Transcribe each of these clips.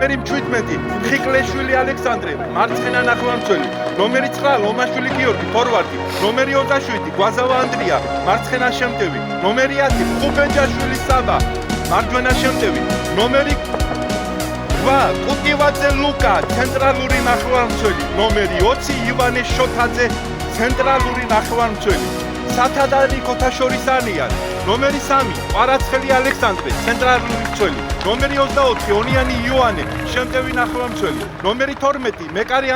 ნომერი 17 ხიკლეშვილი ალექსანდრე მარცხენა ნახევარმცველი ნომერი 9 ლომაშვილი გიორგი ფორვარდი ნომერი 27 გვაზავა ანდრია მარცხენა შემტევი ნომერი 10 ხუბეჯაშვილი საბა მარჯვენა შემტევი ნომერი 8 კუტივაძე ლუკა ცენტრალური ნახევარმცველი ნომერი 20 ივანე შოთაძე ცენტრალური ნახევარმცველი სათადარი ქოთაშორისანია ნომერი 3 ყვარაცხელი ალექსანდრე ცენტრალური მცველი ნომერი 24 ონიანი იოანე შემტევი ნახევარმცველი ნომერი 12 მეკარი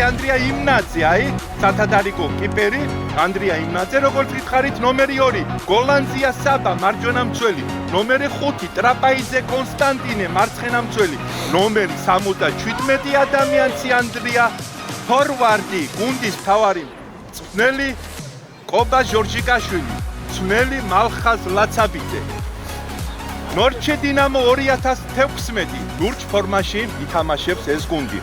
ანდრია იმნაძე აი სათადარი კიპერი ანდრია იმნაძე როგორც გითხარით ნომერი 2 გოლანძია საბა მარჯვენა მცველი ნომერი 5 ტრაპაიძე კონსტანტინე მარცხენა მცველი ნომერი 77 ადამიანცი ანდრია ფორვარდი გუნდის მთავარი მწვრთნელი კობა ჟორჟიკაშვილი მწვრთნელი მალხაზ ლაცაბიძე ნორჩე დინამო 2016 ლურჯ ფორმაში ითამაშებს ეს გუნდი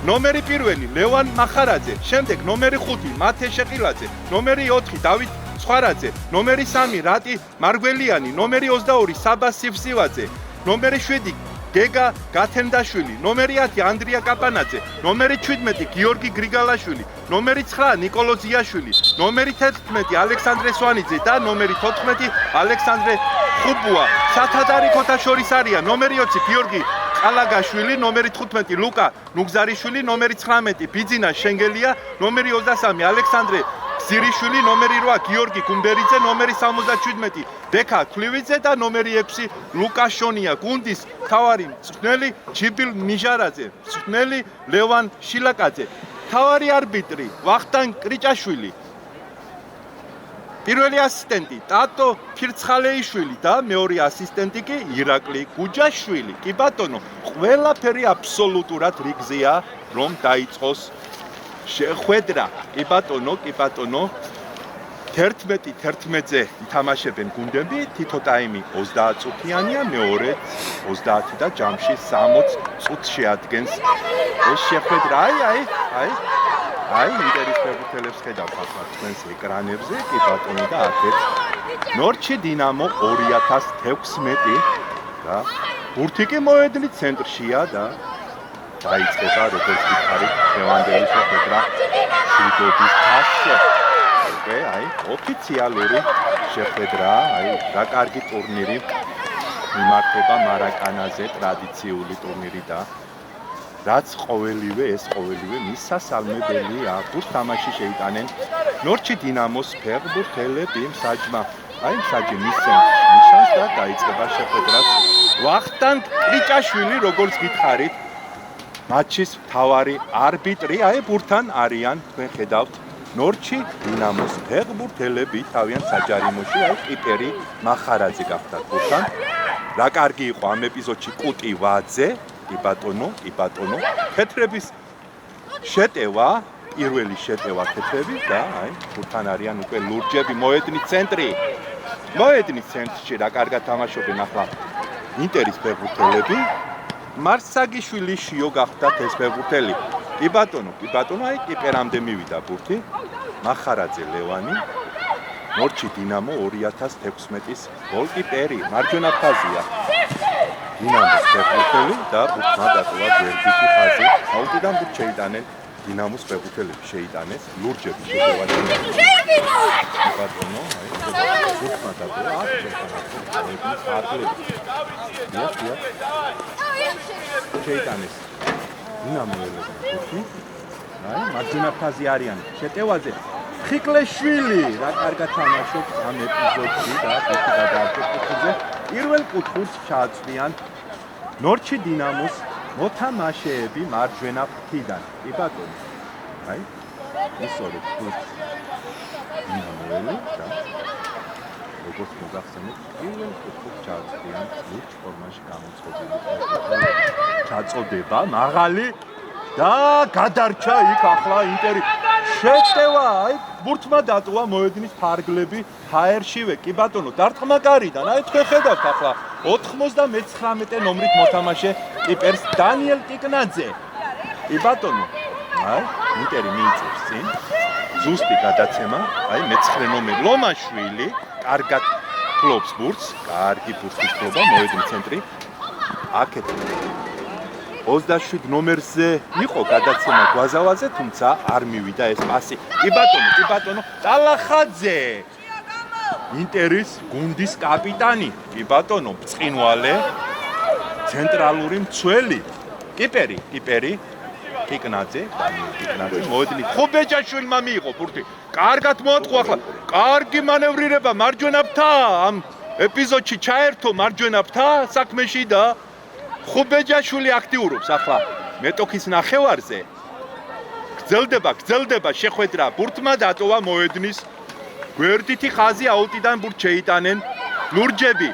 ნომერი 1 ლევან მახარაძე შემდეგ ნომერი 5 მათე შეყილაძე ნომერი 4 დავით ცხვარაძე ნომერი 3 რატი მარგველიანი ნომერი 22 საბა სივსივაძე ნომერი 7 გეგა გათენდაშვილი ნომერი 10 ანდრია კაპანაძე ნომერი 17 გიორგი გრიგალაშვილი ნომერი 9 ნიკოლო ზიაშვილი ნომერი 11 ალექსანდრე სვანიძე და ნომერი 14 ალექსანდრე ხუბუა სათადარი ქოთაშორისარია ნომერი 20 გიორგი ყალაგაშვილი ნომერი 15 ლუკა ნუგზარიშვილი ნომერი 19 ბიძინა შენგელია ნომერი 23 ალექსანდრე ზირიშვილი ნომერი 8 გიორგი გუმბერიძე ნომერი 77 ბექა ქლივიძე და ნომერი 6 ლუკაშონია გუნდის მთავარი მწვრთნელი ჯიბილ მიჟარაძე მწვრთნელი ლევან შილაკაძე მთავარი არბიტრი ვახტანგ კრიჭაშვილი პირველი ასისტენტი ტატო ფირცხალეიშვილი და მეორე ასისტენტი კი ირაკლი გუჯაშვილი კი ბატონო ყველაფერი აბსოლუტურად რიგზეა რომ დაიწყოს შეხვედრა კი ბატონო 11-11-ზე ითამაშებენ გუნდები თითო ტაიმი 30 წუთიანია მეორე 30 და ჯამში 60 წუთს შეადგენს ეს შეხვედრა აი ინტერის ფეხბურთელებს ხედავთ ახლა თქვენს ეკრანებზე კი ბატონო და აქეთ ნორჩი დინამო 2016 და ბურთი კი მოედნის ცენტრშია და დაიწყება როგორც გითხარით დღევანდელი შეხვედრა შვიდობის თასზე აი ოფიციალური შეხვედრა აი რა კარგი ტურნირი მიმართება მარაკანაზე ტრადიციული ტურნირი და რაც ყოველივე მისასალმებელია ბურთ თამაში შეიტანენ ნორჩი დინამოს ფეხბურთელები მსაჯმა მისცემს ნიშანს და დაიწყება შეხვედრაც ვახტანგ კრიჭაშვილი როგორც გითხარით მატჩის მთავარი არბიტრი აი ბურთთან არიან თქვენ ხედავთ ნორჩი დინამოს ფეხბურთელები თავიანთ საჯარიმოში აი კიპერი მახარაძე გახდათ ბურთთან რა კარგი იყო ამ ეპიზოდში კუტივაძე კი ბატონო თეთრების შეტევა პირველი შეტევა თეთრები და აი ბურთთან არიან უკვე ლურჯები მოედნის ცენტრში რა კარგად თამაშობენ ახლა ინტერის ფეხბურთელები მარსაგიშვილი შიო გახდათ ეს ფეხბურთელი კი ბატონო აი კიპერამდე მივიდა ბურთი მახარაძე ლევანი ნორჩი დინამო 2016-ის გოლკიპერი მარჯვენა ფაზია დინამოს ფეხბურთელი და ბურთმა დატოვა გვერდითი ხაზი აუტიდან ბურთს შეიტანენ დინამოს ფეხბურთელები შეიტანეს ლურჯები შეტევანი ბატონო აი ბურთმა დატოვა აქ შეიტანეს დინამოელები ბურთი აი მარჯვენა ფაზი არიან შეტევაზე ხიკლეშვილი რა კარგად თამაშობს ამ ეპიზოდში და ბურთი გადააკეთეს პირველ კუთხურს ჩააწვდიან ნორჩი დინამოს მოთამაშეები მარჯვენა ფრთიდან კი ბატონო აი ისორი ბურთი დინამოელი და როგორც მოგახსენებთ პირველ კუთხურს ჩააწვდიან ლურჯ ფორმაში გამოწყობილი ჩაწოდება მაღალი და გადარჩა იქ ახლა ინტერი შეტევა აი ბურთმა დატოვა მოედნის ფარგლები ჰაერშივე კი ბატონო დარტყმაკარიდან აი თქვენ ხედავთ ახლა 99 ნომრით მოთამაშე კიპერს დანიელ კიკნაძე კი ბატონო აი ინტერი მიიწევს წინ ზუსტი გადაცემა აი მე-9 ნომერი ლომაშვილი კარგად ფლობს ბურთს კარგი ბურთის ფლობა მოედნის ცენტრი აქეთ 27 ნომერზე იყო გადაცემა გვაზავაზე, თუმცა არ მივიდა ეს პასი. კი ბატონო, ტალახაძე. ინტერის გუნდის კაპიტანი. კი ბატონო, ბრწყინვალე. ცენტრალური მცველი. კიპერი. კიკნაძე. მოედნი. ხუბეჯაშვილმა მიიღო ბურთი. კარგად მოაწყო ახლა. კარგი მანევრირება მარჯვენა ფრთა. ამ ეპიზოდში ჩაერთო მარჯვენა ფრთა საქმეში და ხუბეჯაშვილი აქტიურობს ახლა მეტოქის ნახევარზე. გრძელდება შეხვედრა. ბურთმა დატოვა მოედნის გვერდითი ხაზი აუტიდან ბურთ შეიტანენ ლურჯები.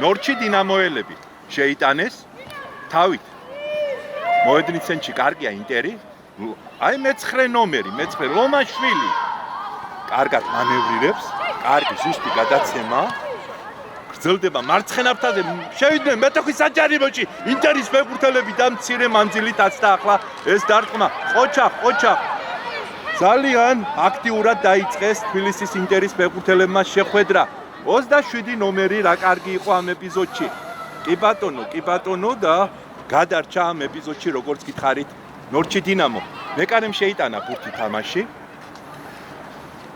ნორჩი დინამოელები შეიტანეს თავით. მოედნის ცენტრში კარგია ინტერი. აი მე-9 ნომერი, ლომაშვილი. კარგად მანევრირებს, კარგი ზუსტი გადაცემა. გრძელდება მარცხენა ფრთაზე, შევიდნენ მეტოქის საჯარიმოში. ინტერის ფეხბურთელები და მცირე მანძილით აცდა ახლა ეს დარტყმა. ყოჩა. ძალიან აქტიურად დაიწყეს თბილისის ინტერის ფეხბურთელებმა შეხვედრა. 27 ნომერი რა კარგი იყო ამ ეპიზოდში. კი ბატონო და გადარჩა ამ ეპიზოდში როგორც გითხარით ნორჩი დინამო. მეკარემ შეიტანა ბურთი თამაში.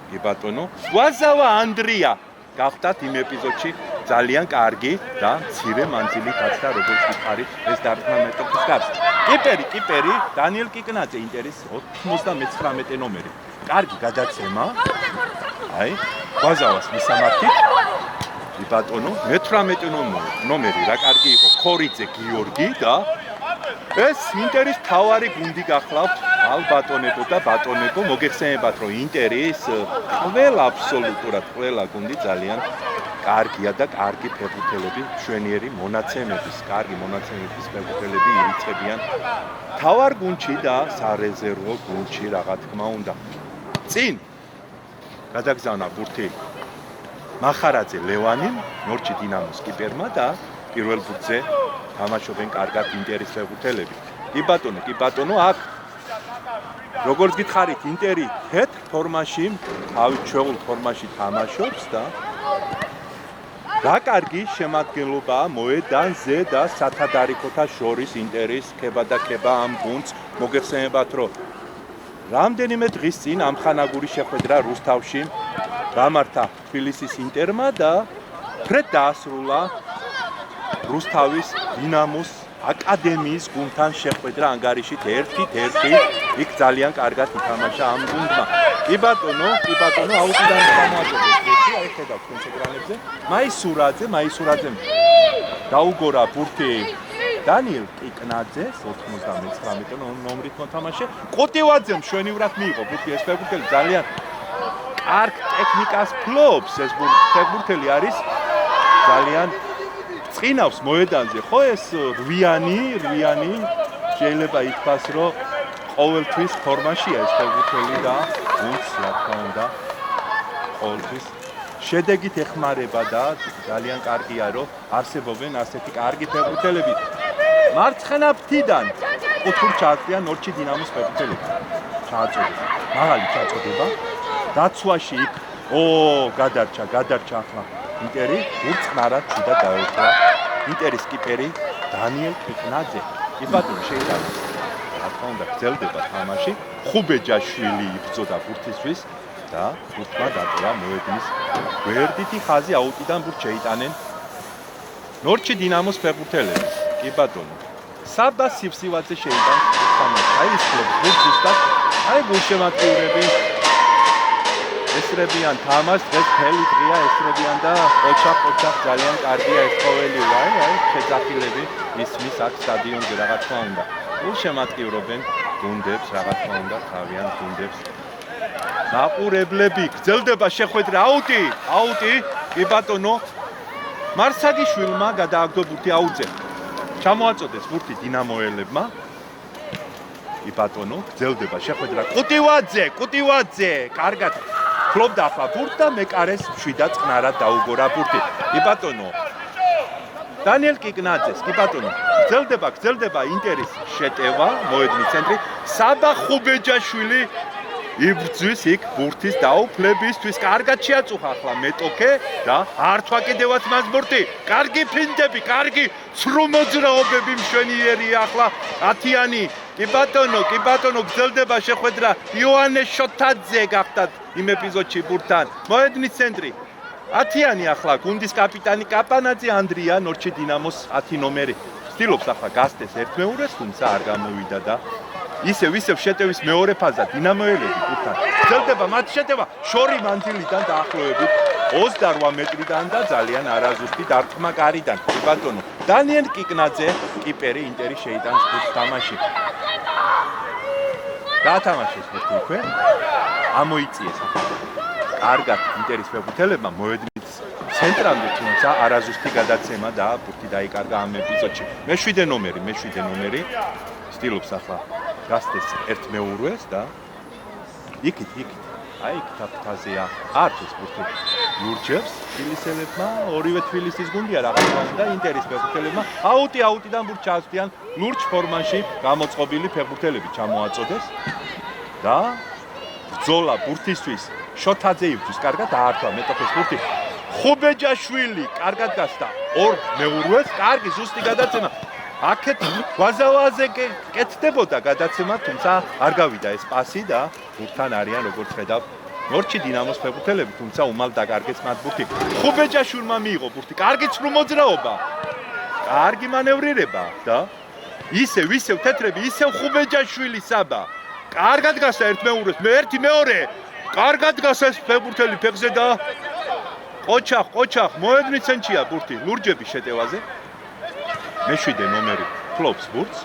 კი ბატონო, გვაზავა ანდრია გახდათ იმ ეპიზოდში ძალიან კარგი და მცირე მანძილით აცდა როგორც გითხარით ეს დარტყმა მეტოქის გარს. კიპერი დანიელ კიკნაძე ინტერის 99 ნომერი. კარგი გადაცემა. აი, გვაზავას მისამართით. კი ბატონო, მე-18 ნომერი რა კარგი იყო ქორიძე გიორგი და ეს ინტერის თავარი გუნდი გახლავთ ალბატონებო და ბატონებო. მოგეხსენებათ რომ ინტერის აბსოლუტურად ყველა გუნდი ძალიან კარგია და კარგი ფეხბურთელები, მშვენიერი მონაცემების, კარგი მონაცემების ფეხბურთელები ირიცხებიან თავარ გუნდში და სარეზერვო გუნდში რა თქმა უნდა. წინ გადაგზავნა ბურთი მახარაძე ლევანიმ, ნორჩი დინამოს კიპერმა და პირველ ბურთზე თამაშობენ კარგად ინტერის ფეხბურთელები. კი ბატონო, აქ როგორც გითხარით, ინტერი თეთრ ფორმაში, თავით ჩვეულ ფორმაში თამაშობს და რა კარგი შემადგენლობაა მოედანზე და სათადარიქოთა შორის ინტერის ქება ამ გუნდს. მოგეხსენებათ რომ რამდენიმე დღის წინ ამხანაგური შეხვედრა რუსთავში გამართა თბილისის ინტერმა და ფრედ დაასრულა რუსთავის დინამოს აკადემიის გუნდთან შეხვედრა ანგარიშით 1-1. იქ ძალიან კარგად ითამაშა ამ გუნდმა. კი ბატონო, აუტიდან გამოაწყდეს ბურთი, აი ხედავთ თქვენს ეკრანებზე. მაისურაძე დაუგორა ბურთი დანიელ კიკნაძეს 99 ნომრით მოთამაშე. ყუტივაძემ მშვენივრად მიიღო ბურთი ეს ფეხბურთელი ძალიან კარგ ტექნიკას ფლობს ეს ფეხბურთელი არის ძალიან წინავს მოედანზე. ხო ეს რვიანი შეიძლება ითქვას რომ ყოველთვის ფორმაშია ეს ფეხბურთელი და გუნდს რა თქმა უნდა ყოველთვის შედეგით ეხმარება და ძალიან კარგია რომ არსებობენ ასეთი კარგი ფეხბურთელები. მარცხენა ფრთიდან ოთხურ ჩააწვია ნორჩი დინამოს ფეხბურთელები. მაღალი ჩაწოდება. დაცვაში იქ გადარჩა ახლა ინტერი ურწყნარად ჩიდა დაეუფლა ინტერის კიპერი დანიელ კიკნაძე. კი ბატონო შეიძლება რა თქმა უნდა გრძელდება თამაში. ხუბეჯაშვილი იბრძოდა ბურთისთვის და ბურთმა დატოვა მოედნის გვერდითი ხაზი აუტიდან ბურთ შეიტანენ ნორჩი დინამოს ფეხბურთელები. კი ბატონო საბა სივსივაძე შეიტანს თამაში. აი ის ბურთს ზუსტად აი გულშემატკივრები ესრებიან თამაშს, დღეს მთელი დღეა ესრებიან და ოჩახ ძალიან კარგია ეს ყოველი აი შეძახილები ისმის აქ სტადიონზე რა თქმა უნდა. გულშემატკივრობენ გუნდებს რა თქმა უნდა თავიანთ გუნდებს. მაყურებლები გრძელდება შეხვედრა აუტი კი ბატონო მარსაგიშვილმა გადააგდო ბურთი აუტზე. ჩამოაწოდეს ბურთი დინამოელებმა. კი ბატონო გრძელდება შეხვედრა ყუტივაძე კარგად ფლობდა ახლა ბურთს და მეკარეს მშვიდად წყნარად დაუგორა ბურთი. კი ბატონო დანიელ კიკნაძეს კი ბატონო გრძელდება ინტერის შეტევა მოედნის ცენტრი საბა ხუბეჯაშვილი იბრძვის იქ ბურთის დაუფლებისთვის. კარგად შეაწუხა ახლა მეტოქე და ართვა კიდევაც მას ბურთი. კარგი ფინტები, კარგი ცრუ მოძრაობები მშვენიერია ახლა ათიანი. კი ბატონო, გრძელდება შეხვედრა იოანე შოთაძე გახდათ იმ ეპიზოდში ბურთთან. მოედნის ცენტრი. ათიანი ახლა გუნდის კაპიტანი კაპანაძე ანდრია ნორჩი დინამოს 10 ნომერი. ცდილობს ახლა გასცეს ერთმეურეს, თუმცა არ გამოვიდა და ისევ შეტევის მეორე ფაზა დინამოელები ბურთთან. გრძელდება მათ შეტევა შორი მანძილიდან დაახლოებით 28 მეტრიდან და ძალიან არაზუსტი დარტყმა კარიდან. კი ბატონო, დანიელ კიკნაძე კიპერი ინტერი შეიტანს ბურთს თამაში. გათამაშეს ბურთი უკვე. ამოიწიეს ახლა. კარგად ინტერის ფეხბურთელებმა მოედნის ცენტრამდე, თუმცა არაზუსტი გადაცემა და ბურთი დაიკარგა ამ ეპიზოდში. მე-7 ნომერი ცდილობს ახლა გასცეს ერთმეურვეს და იქით აი იქ თაფთაზეა არც ბურთი ლურჯებს თბილისელებმა, ორივე თბილისის გუნდია რაღაცა და ინტერის ფეხბურთელებმა აუტიდან ბურთს ჩაასვდიან ლურჯ ფორმაში გამოწყობილი ფეხბურთელები ჩამოაწოდეს და ბრძოლა ბურთისთვის შოთაძე იბრძვის კარგად დაართვა მეტოქეს ბურთი ხუბეჯაშვილი კარგად გასდა ორ მეურვეს კარგი ზუსტი გადაცემა აქეთ გვაზავაზე კეთდებოდა გადაცემა თუმცა არ გავიდა ეს პასი და ბურთთან არიან როგორც ხედავ ნორჩი დინამოს ფეხბურთელები თუმცა უმალ დაკარგეს მათ ბურთი ხუბეჯაშვილმა მიიღო ბურთი კარგი ცრუ მოძრაობა კარგი მანევრირება და ისევ თეთრები ისევ ხუბეჯაშვილი საბა კარგად გასა ერთ მეურვეს ერთი მეორე კარგად გასა ეს ფეხბურთელი ფეხზე და ყოჩახ მოედნის ცენტრია ბურთი ლურჯების შეტევაზე მე-7 ნომერი ფლობს ბურთს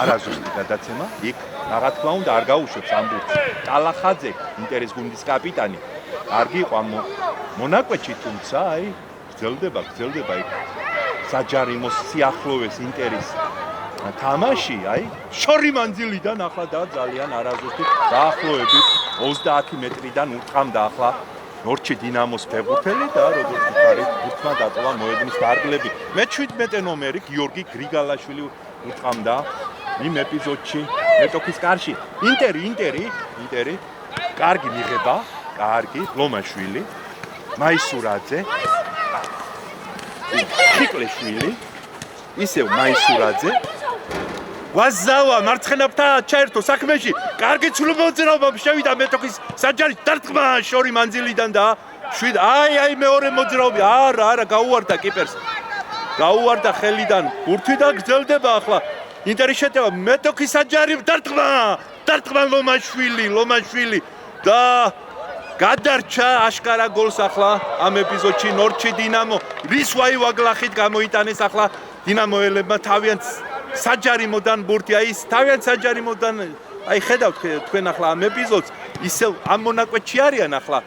არაზუსტი გადაცემა იქ რა თქმა უნდა არ გაუშვებს ამ ბურთს ტალახაძე ინტერის გუნდის კაპიტანი კარგი იყო ამ მონაკვეთში თუმცა აი გრძელდება იქ საჯარიმოს სიახლოვეს ინტერის თამაში აი შორი მანძილიდან ახლა და ძალიან არაზუსტი დაახლოებით 30 მეტრიდან ურტყამდა ახლა ნორჩი დინამოს ფეხბურთელი და როგორც ვთქვით ბურთმა დატოვა მოედნის დარგლები მე-17 ნომერი გიორგი გრიგალაშვილი ურტყამდა იმ ეპიზოდში მეტოქის კარში ინტერი კარგი მიღება კარგი ლომაშვილი მაისურაძე ქიკლეშვილი ისევ მაისურაძე ვაზავა მარცხენაფთა ჩაერთო საქმეში კარგი ცრუ მოძრაობა შევიდა მეტოქის საჯარის დარტყმა შორი მანძილიდან და აი მეორე მოძრაობი არა გაუვარდა კიპერს გაუვარდა ხელიდან ბურთი და გრძელდება ახლა ინტერის შეტევა მეტოქის საჯარი დარტყმა ლომაშვილი და გადარჩა აშკარა გოლს ახლა ამ ეპიზოდში ნორჩი დინამო რის ვაივაგლახით გამოიტანეს ახლა დინამოელებმა თავიანთ საჯარიმოდან ბურთი აი თავიანთ საჯარიმოდან აი ხედავთ თქვენ ახლა ამ ეპიზოდს ისევ ამ მონაკვეთში არიან ახლა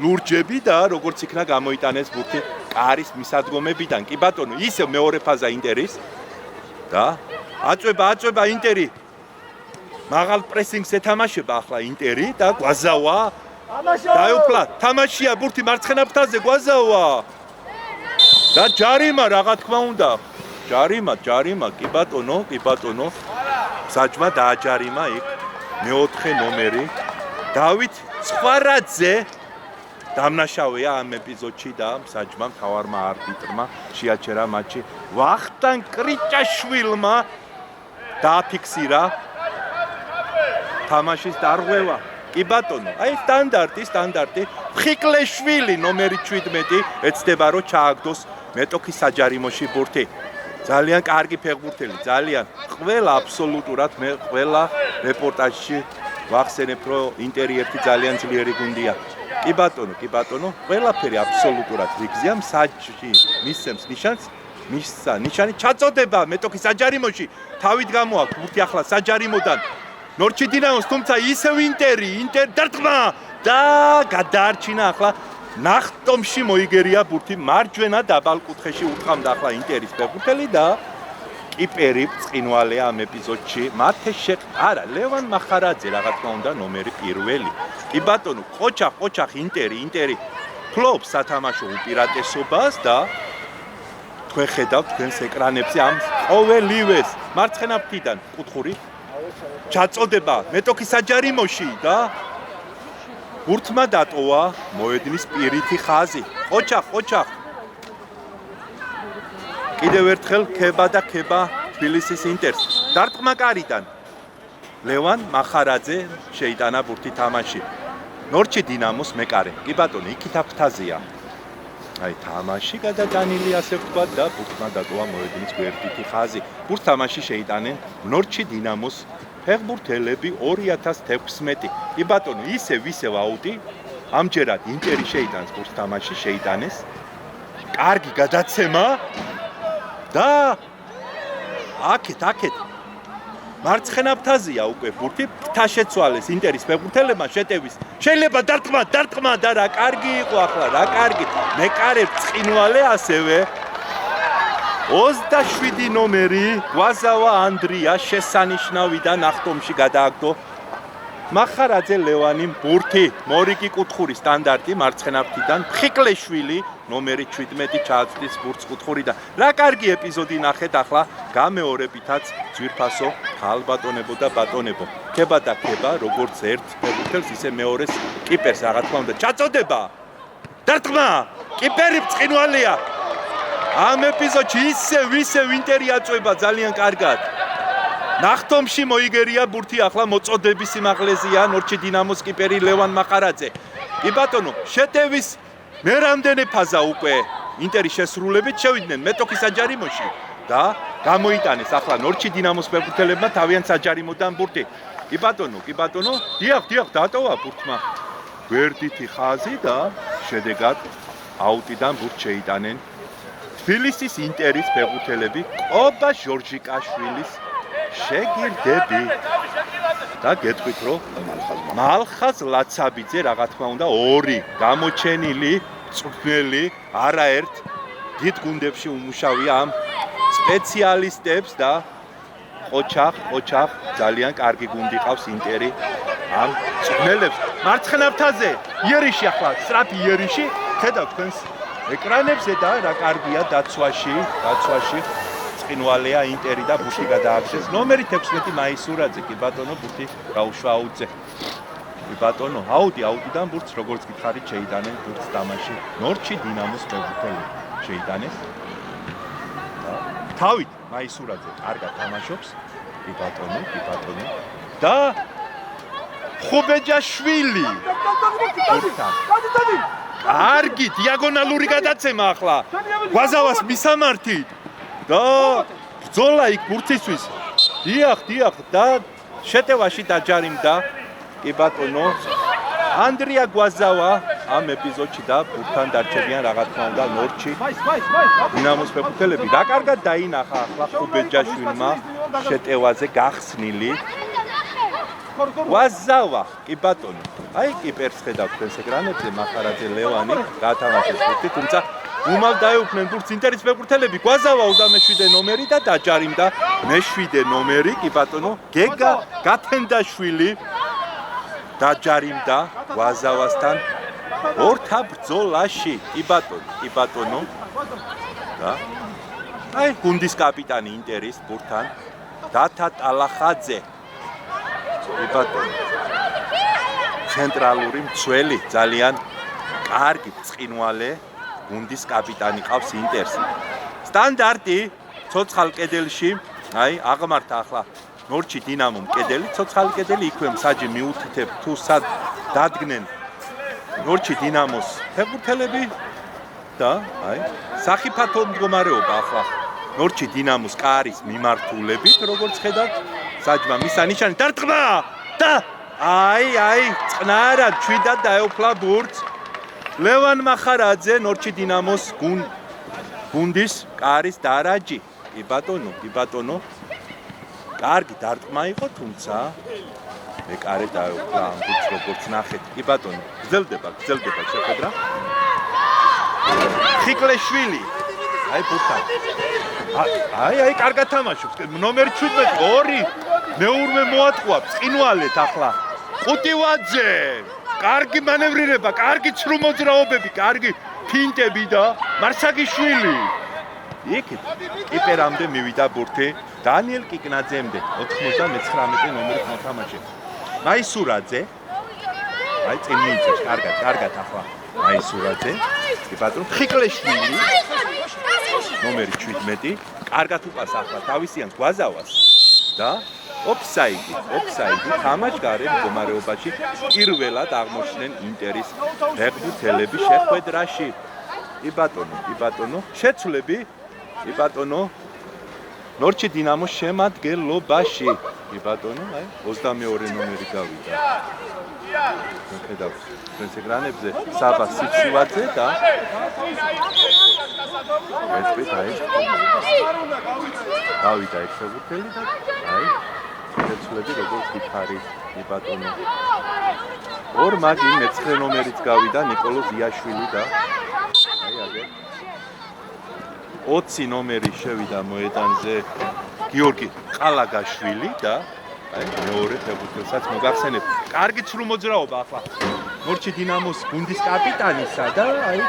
ლურჯები და როგორც იქნა გამოიტანეს ბურთი კარის მისადგომებიდან კი ბატონო ისევ მეორე ფაზა ინტერის და აწვება ინტერი მაღალ პრესინგს ეთამაშება ახლა ინტერი და გვაზავა დაეუფლა თამაშია ბურთი მარცხენა ფრთაზე გვაზავა და ჯარიმა რა თქმა უნდა ჯარიმა კი ბატონო საჯმა დააჯარიმა იქ მე-4 ნომერი დავით ცხვარაძე დამნაშავეა ამ ეპიზოდში და საჯმა მთავარმა არბიტრმა შეაჩერა მატჩი ვახტანგ კრიჭაშვილმა დააფიქსირა თამაშის დარღვევა კი ბატონო აი სტანდარტი ხიკლეშვილი ნომერი 17 ეცდება რომ ჩააგდოს მეტოქის საჯარიმოში ბურთი ძალიან კარგი ფეხბურთელი ძალიან ყველა აბსოლუტურად მე ყველა რეპორტაჟში ვახსენებ რომ ინტერი ერთი ძალიან ძლიერი გუნდია კი ბატონო ყველაფერი აბსოლუტურად რიგზია მსაჯი მისცემს ნიშანი ჩაწოდება მეტოქის საჯარიმოში თავით გამოაქვს ბურთი ახლა საჯარიმოდან ნორჩი დინამოს თუმცა ისევ ინტერი დარტყმა და გადაარჩინა ახლა ნახტომში მოიგერია ბურთი მარჯვენა დაბალ კუთხეში ურტყამდა ახლა ინტერის ფეხბურთელი და კიპერი წინვალეა ამ ეპიზოდში ლევან მახარაძე რა თქმა უნდა ნომერი 1 კი ბატონო ყოჩახ ინტერი ფლობს სათამაშო უპირატესობას და თქვენ ხედავთ თქვენს ეკრანებზე ამ ყოველივეს მარცხენა ფრთიდან კუთხური ჩაწოდება მეტოქის საჯარიმოში და ბურთმა დატოვა მოედნის პირითი ხაზი. ოჩახ. კიდევ ერთხელ ქება და ქება თბილისის ინტერს. დარტყმა კარიდან. ლევან მახარაძე შეიტანა ბურთი თამაში. ნორჩი დინამოს მეკარე. კი ბატონო, იქით აფთაზია. აი თამაში გადატანილი ასე ვთქვათ და ბურთმა დატოვა მოედნის გვერდითი ხაზი. ბურთს თამაში შეიტანენ ნორჩი დინამოს ფეხბურთელები 2016. კი ბატონო, ისევ აუტი. ამჯერად ინტერი შეიტანს ბურთს თამაში შეიტანეს. კარგი გადაცემა და აქეთ მარცხენა ფთაზია უკვე ბურთი ფთა შეცვალეს ინტერის ფეხბურთელებმა შეტევის შეიძლება დარტყმა და რა კარგი იყო ახლა რა კარგი მეკარე ბრწყინვალე ასევე 27 ნომერი გვაზავა ანდრია შესანიშნავი და ნახტომში გადააგდო მახარაძე ლევანი ბურთი მორიკი კუთხური სტანდარტი მარცხენა ფრთიდან ფხიკლეშვილი ნომერი 17 ჩააწვდის ბურთს კუთხურიდან რა კარგი ეპიზოდი ნახეთ ახლა გამეორებითაც ძვირფასო ხალბატონებო და ბატონებო ქება და ქება როგორც ერთ ფეხბურთელს ისე მეორეს კიპერს რა თქმა უნდა ჩაწოდება დარტყმა კიპერი ბრწყინვალეა ამ ეპიზოდში ისე ინტერი აწვება ძალიან კარგად ნახტომში მოიგერია ბურთი ახლა მოწოდების სიმაღლეზეა ნორჩი დინამოს კიპერი ლევან მახარაძე კი ბატონო შეტევის მე რამდენი ფაზა უკვე ინტერის შესრულებით შევიდნენ მეტოქის საჯარიმოში და გამოიტანეს ახლა ნორჩი დინამოს ფეხბურთელებმა თავიანთ საჯარიმოდან ბურთი კი ბატონო დიახ დატოვა ბურთმა გვერდითი ხაზი და შედეგად აუტიდან ბურთს შეიტანენ თბილისის ინტერის ფეხბურთელები ყობა ჟორჟიკაშვილის შეგირდები და გეტყვით რომ მალხაზ ლაცაბიძე რა თქმა უნდა ორი გამოჩენილი წვრთნელი არაერთ დიდ გუნდებში უმუშავია ამ სპეციალისტებს და ოჩახ ძალიან კარგი გუნდი ყავს ინტერი ამ წვრთნელებს მარცხენა ფრთაზე იერიში ახლა სწრაფი იერიში ხედავთ თქვენს ეკრანებზე და რა კარგია დაცვაში წინვალეა ინტერი და ბურთი გადააგდეს ნომერი 16 მაისურაძე კი ბატონო ბურთი გაუშვა აუტზე კი ბატონო აუტიდან ბურთს როგორც გითხარით შეიტანენ ბურთს თამაში ნორჩი დინამოს ფეხბურთელები შეიტანეს და თავით მაისურაძე კარგად თამაშობს კი ბატონო და ხუბეჯაშვილი კარგი დიაგონალური გადაცემა ახლა გვაზავას მისამართით და ბრძოლა იქ ბურთისთვის დიახ და შეტევაში დაჯარიმდა კი ბატონო ანდრია გვაზავა ამ ეპიზოდში და ბურთთან დარჩებიან რა თქმა უნდა ნორჩი დინამოს ფეხბურთელები რა კარგად დაინახა ახლა ხუბეჯაშვილმა შეტევაზე გახსნილი გვაზავა კი ბატონო აი კიპერს ხედავთ თქვენს ეკრანებზე მახარაძე ლევანი გათამაშეს ბურთი თუმცა უმალ დაეუფნენ ბურთს ინტერის ფეხბურთელები გვაზავა 27 ნომერი და დაჯარიმდა მე-7 ნომერი კი ბატონო გეგა გათენდაშვილი დაჯარიმდა გვაზავასთან ორთა ბრძოლაში კი ბატონო და აი გუნდის კაპიტანი ინტერის ბურთთან დათა ტალახაძე კი ბატონო ცენტრალური მცველი ძალიან კარგი ბრწყინვალე გუნდის კაპიტანი ყავს ინტერს. სტანდარტი ცოცხალ კედელში, აი აღმართა ახლა ნორჩი დინამომ კედელი, ცოცხალი კედელი იქვე მსაჯი მიუთითებ თუ სად დადგნენ ნორჩი დინამოს ფეხბურთელები და აი სახიფათო მდგომარეობა ახლა ნორჩი დინამოს კარის მიმართულებით, როგორც ხედავთ, საჯმა მისანიშანი დარტყმა და აი წყნარად ჩვიდად დაეუფლა ბურთს ლევან მახარაძე ნორჩი დინამოს გუნდის კარის დარაჯი კი ბატონო კარგი დარტყმა იყო თუმცა მეკარე დაეუფლა ამ ბურთს როგორც ნახეთ კი ბატონო გრძელდება შეხედრა ხიკლეშვილი აი ბურთთან აი კარგად თამაშობს ნომერი 17 2 მეურმე მოატყვა წინვალეთ ახლა ყუტივაძე კარგი მანევრირება, კარგი ცრუ მოძრაობები, კარგი ფინტები და მარსაგიშვილი. იქით კიპერამდე მივიდა ბურთი დანიელ კიკნაძემდე 99 ნომერით მოთამაშე. მაისურაძე აი წინ მიიწევს, კარგად ახლა. აი სურათზე. კი ბატონო, ხიკლეშვილი. ნომერი 17. კარგად უყას ახლა თავისიან გვაზავას და ოფსაიდი. თამაშგარე მდგომარეობაში პირველად აღმოჩნდნენ ინტერის ფეხბურთელები შეხვედრაში. კი ბატონო, შეცვლები. კი ბატონო. ნორჩი დინამოს შემადგენლობაში. კი ბატონო, აი 22 ნომერი გავიდა. ხედავთ თქვენს ეკრანებზე საბა სიცივაძე და ეცბით აი გავიდა ეს ფეხბურთელი და აი შეცვლები როგორც გითხარით. კი ბატონო. ორ მაგი მე-9 ნომერიც გავიდა ნიკოლოზ იაშვილი და აი აგერ 20 ნომერი შევიდა მოედანზე გიორგი ყალაგაშვილი და აი მეორე ფეხბურთელსაც მოგახსენებთ. კარგი ცრუ მოძრაობა ახლა ნორჩი დინამოს გუნდის კაპიტანისა და აი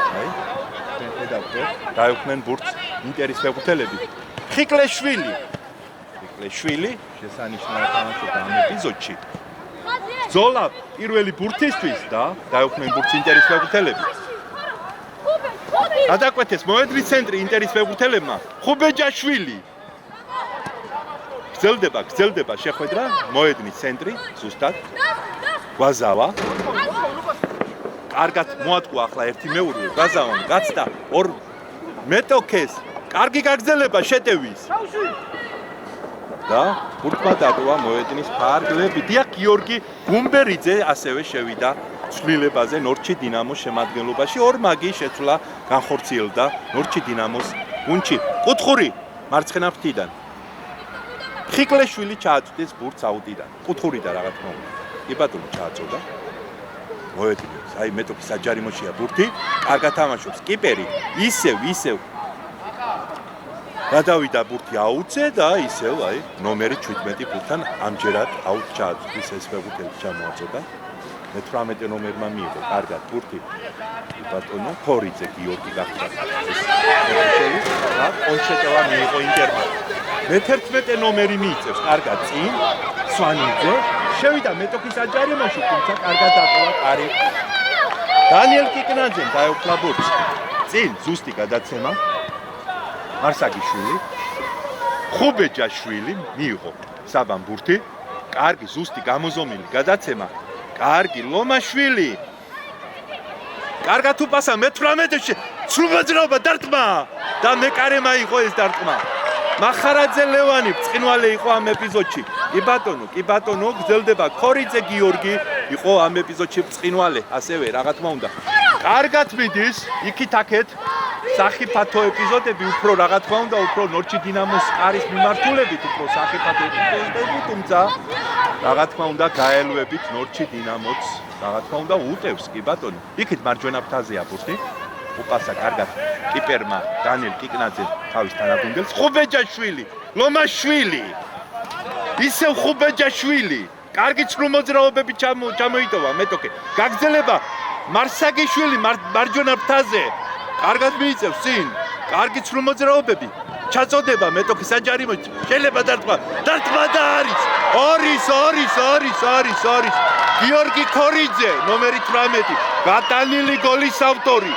ხედავთ დაეუფნენ ბურთს ინტერის ფეხბურთელები. ხიკლეშვილი შესანიშნავად თამაშობდა ამ ეპიზოდში. ბრძოლა პირველი ბურთისთვის და დაეუფნენ ბურთს ინტერის ფეხბურთელები. გადაკვეთეს მოედნის ცენტრი ინტერის ფეხბურთელებმა. ხუბეჯაშვილი გრძელდება შეხვედრა მოედნის ცენტრი ზუსტად გვაზავა. კარგად მოატყვა ახლა ერთი მეურვე გვაზავამ გაცდა ორ მეტოქეს. კარგი გაგრძელება შეტევის და ბურთმა დატოვა მოედნის ფარგლები. დიახ გიორგი გუმბერიძე ასევე შევიდა ცვლილებაზე ნორჩი დინამოს შემადგენლობაში. ორ მაგი შეცვლა განხორციელდა ნორჩი დინამოს გუნდში. კუთხური მარცხენა ფრთიდან. ხიკლეშვილი ჩააწვდეს ბურთს აუტიდან. კუთხურიდან რა თქმა უნდა. კი ბატონო ჩააწოდა. მოედნებს. აი მეტოქის საჯარიმოშია ბურთი. კარგად თამაშობს კიპერი. ისევ გადავიდა ბურთი აუტზე და ისევ აი ნომერი 17 ბურთთან ამჯერად აუტ ჩააწვდის ეს ფეხბურთელი ჩამოაწოდა. მე-18 ნომერმა მიიღო კარგად ბურთი. კი ბატონო ქორიძე გიორგი გახდა. და კონჩეტევა მიიღო ინტერმა. მე-11 ნომერი მიიწევს კარგად წინ სვანიძე შევიდა მეტოქის საჯარიმოში თუმცა კარგად დატოვა კარი. დანიელ კიკნაძემ დაეუფლა ბურთს. წინ ზუსტი გადაცემა მარსაგიშვილი ხუბეჯაშვილი მიიღო საბამ ბურთი. კარგი ზუსტი გამოზომილი გადაცემა. კარგი ლომაშვილი. კარგად უპასა მე-18-ში ცრუმოძრაობა დარტყმა და მეკარემა იყო ეს დარტყმა. მახარაძე ლევანი ბრწყინვალე იყო ამ ეპიზოდში. კი ბატონო გრძელდება ქორიძე გიორგი იყო ამ ეპიზოდში ბრწყინვალე ასევე რა თქმა უნდა. კარგად მიდის იქით-აქეთ სახიფათო ეპიზოდები უფრო რა თქმა უნდა უფრო ნორჩი დინამოს კარის მიმართულებით უფრო სახიფათო ეპიზოდები თუმცა რა თქმა უნდა გაელვებით ნორჩი დინამოც რა თქმა უნდა უტევს კი ბატონო. იქით მარჯვენა ფრთაზეა ბურთი. უპასა კარგად კიპერმა დანიელ კიკნაძე თავის თანაგუნდელს. ხუბეჯაშვილი ლომაშვილი ისევ ხუბეჯაშვილი კარგი ცრუ მოძრაობები ჩამოიტოვა მეტოქე. გაგრძელება მარსაგიშვილი მარჯვენა ფრთაზე კარგად მიიწევს წინ. კარგი ცრუ მოძრაობები ჩაწოდება მეტოქის საჯარიმოში. შეიძლება დარტყმა და არის გიორგი ქორიძე ნომერი 18 გატანილი გოლის ავტორი.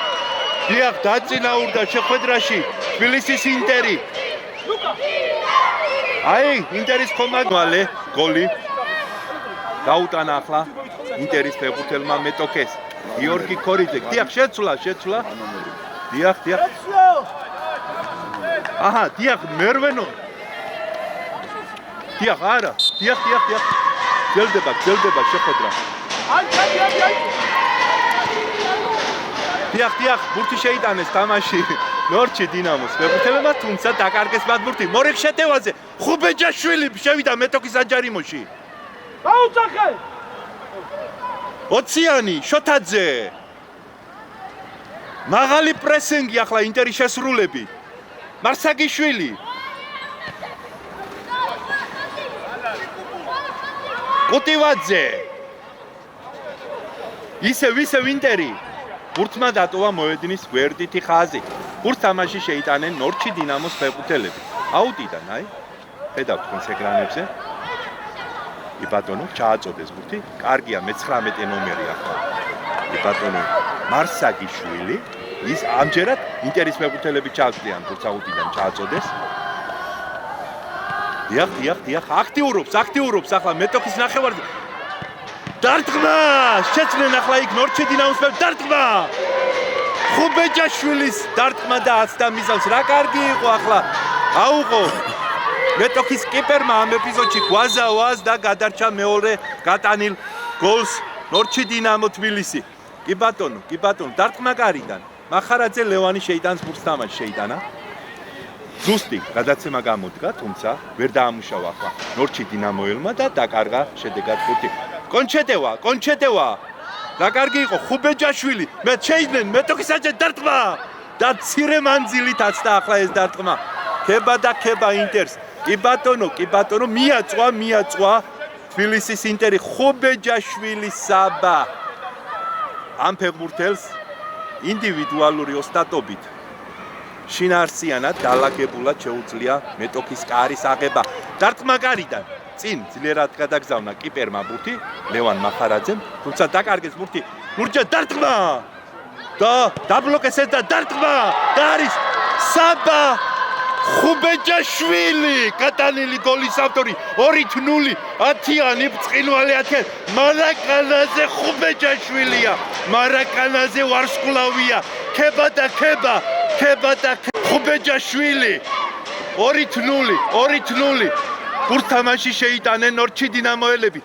დიახ დაწინაურდა შეხვედრაში თბილისის ინტერი. აი ინტერის კომანდვალე გოლი გაუტანა ახლა ინტერის ფეხბურთელმა მეტოქეს. გიორგი ქორიძე დიახ შეცვლა დიახ აჰა დიახ მერვენო დიახ არა დიახ გელდება შეხვედრა. დიახ ბურთი შეიტანეს თამაში ნორჩი დინამოს ფეხბურთელებმა თუმცა დაკარგეს მათ ბურთი. მორიგ შეტევაზე ხუბეჯაშვილი შევიდა მეტოქის საჯარიმოში. გაუძახე ოციანი შოთაძე მაღალი პრესინგი ახლა ინტერის შესრულები. მარსაგიშვილი კუტივაძე ისევ ინტერი ბურთმა დატოვა მოედნის გვერდითი ხაზი. ბურთს თამაში შეიტანენ ნორჩი დინამოს ფეხბურთელები. აუტიდან აი ხედავთ თქვენს ეკრანებზე. კი ბატონო ჩააწოდეს ბურთი. კარგია მე-19 ნომერი ახლა ბატონო მარსაგიშვილი ის ამჯერად ინტერის მეკუთელები ჩააგდიან თუმცა უდიდან ჩააწოდეს დიახ აქტიურობს ახლა მეტოქის ნახევარზე დარტყმა შეცვლენ ახლა იქ ნორჩი დინამოს დარტყმა ხუბეჯაშვილის დარტყმა და 10 მიზანს რა კარგი იყო ახლა აუღო მეტოქის კიპერმა ამ ეპიზოდში გვაზავას და გადარჩა მეორე გატანილ გოლს ნორჩი დინამო თბილისი კი ბატონო დარტყმა გარიდან მახარაძე ლევანი შეიტანს ბურთს თამაში შეიტანა ზუსტი გადაცემა გამოდგა თუმცა ვერ დაამუშავა ახლა ნორჩი დინამოელმა და დაკარგა შედეგად ბურთი კონჩეტევა რა კარგი იყო ხუბეჯაშვილი მე შეიდნენ მეტოქისაჯე დარტყმა და ცირე მანძილით აცდა ახლა ეს დარტყმა ქება ინტერს კი ბატონო მიაწვა თბილისის ინტერი ხუბეჯაშვილი საბა ამ ფეხბურთელს ინდივიდუალური ოსტატობით შინაარსიანად დალაგებულად შეუძლია მეტოქის კარის აღება დარტყმა გარიდან წინ ძლიერად გადაგზავნა კიპერმა ბურთი ლევან მახარაძემ თუმცა დაკარგეს ბურთი ლურჯა დარტყმა და დაბლოკეს ეს და დარტყმა და არის საბა ხუბეჯაშვილი გატანილი გოლის ავტორი 2-0 10-იანი ბრწყინვალე 10 მარაკანაზე ხუბეჯაშვილია მარაკანაზე ვარსკვლავია ქება და ხუბეჯაშვილი 2-0 ბურთს თამაში შეიტანენ ნორჩი დინამოელები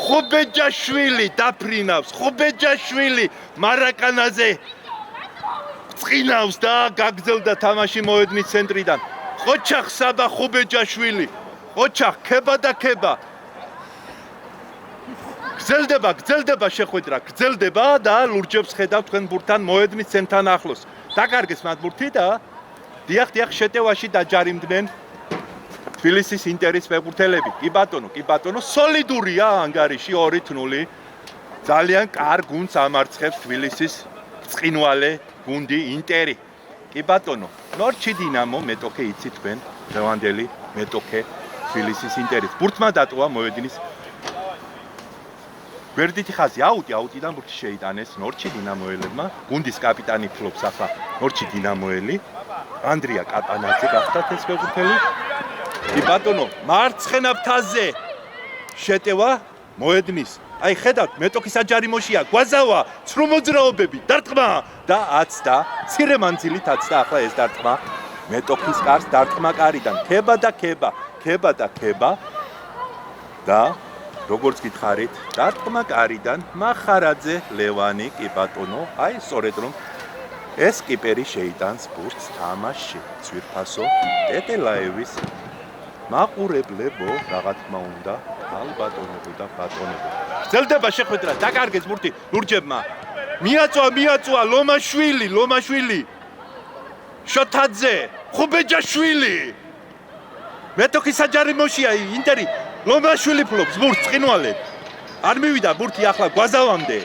ხუბეჯაშვილი დაფრინავს ხუბეჯაშვილი მარაკანაზე წინავს და გაგრძელდა თამაში მოედნის ცენტრიდან ყოჩახ საბა ხუბეჯაშვილი ყოჩახ ქება გრძელდება შეხვედრა გრძელდება და ლურჯებს ხედავ თქვენ ბურთთან მოედნის ცენტრთან ახლოს დაკარგეს მათ ბურთი და დიახ შეტევაში დაჯარიმდნენ თბილისის ინტერის ფეხბურთელები კი ბატონო სოლიდურია ანგარიში 2-0 ძალიან კარგ გუნდს ამარცხებს თბილისის ბრწყინვალე გუნდი ინტერი კი ბატონო ნორჩი დინამო მეტოქე იცი თქვენ დღევანდელი მეტოქე თბილისის ინტერის ბურთმა დატოვა მოედნის გვერდითი ხაზი აუტიდან ბურთი შეიტანეს ნორჩი დინამოელებმა გუნდის კაპიტანი ფლობს ახლა ნორჩი დინამოელი ანდრია კაპანაძე გახდათ ეს ფეხბურთელი კი ბატონო მარცხენა ფრთაზე შეტევა მოედნის აი ხედავთ მეტოქის აჯარიმოშია გვაზავა ცრუ მოძრაობები დარტყმა და აცდა ცირე მანძილით აცდა ახლა ეს დარტყმა მეტოქის კარს დარტყმა კარიდან ქება და როგორც გითხარით დარტყმა კარიდან მახარაძე ლევანი კი ბატონო აი სწორედ რომ ეს კიპერი შეიტანს ბურთს თამაშში ძვირფასო ტეტელაევის მაყურებლებო რა თქმა უნდა ალბატონებო და ბატონებო გრძელდება შეხვედრა დაკარგეს ბურთი ლურჯებმა მიაწვა ლომაშვილი შოთაძე ხუბეჯაშვილი მეტოქის აჯარიმოშია ინტერი ლომაშვილი ფლობს ბურთს წინვალედ არ მივიდა ბურთი ახლა გვაზავამდე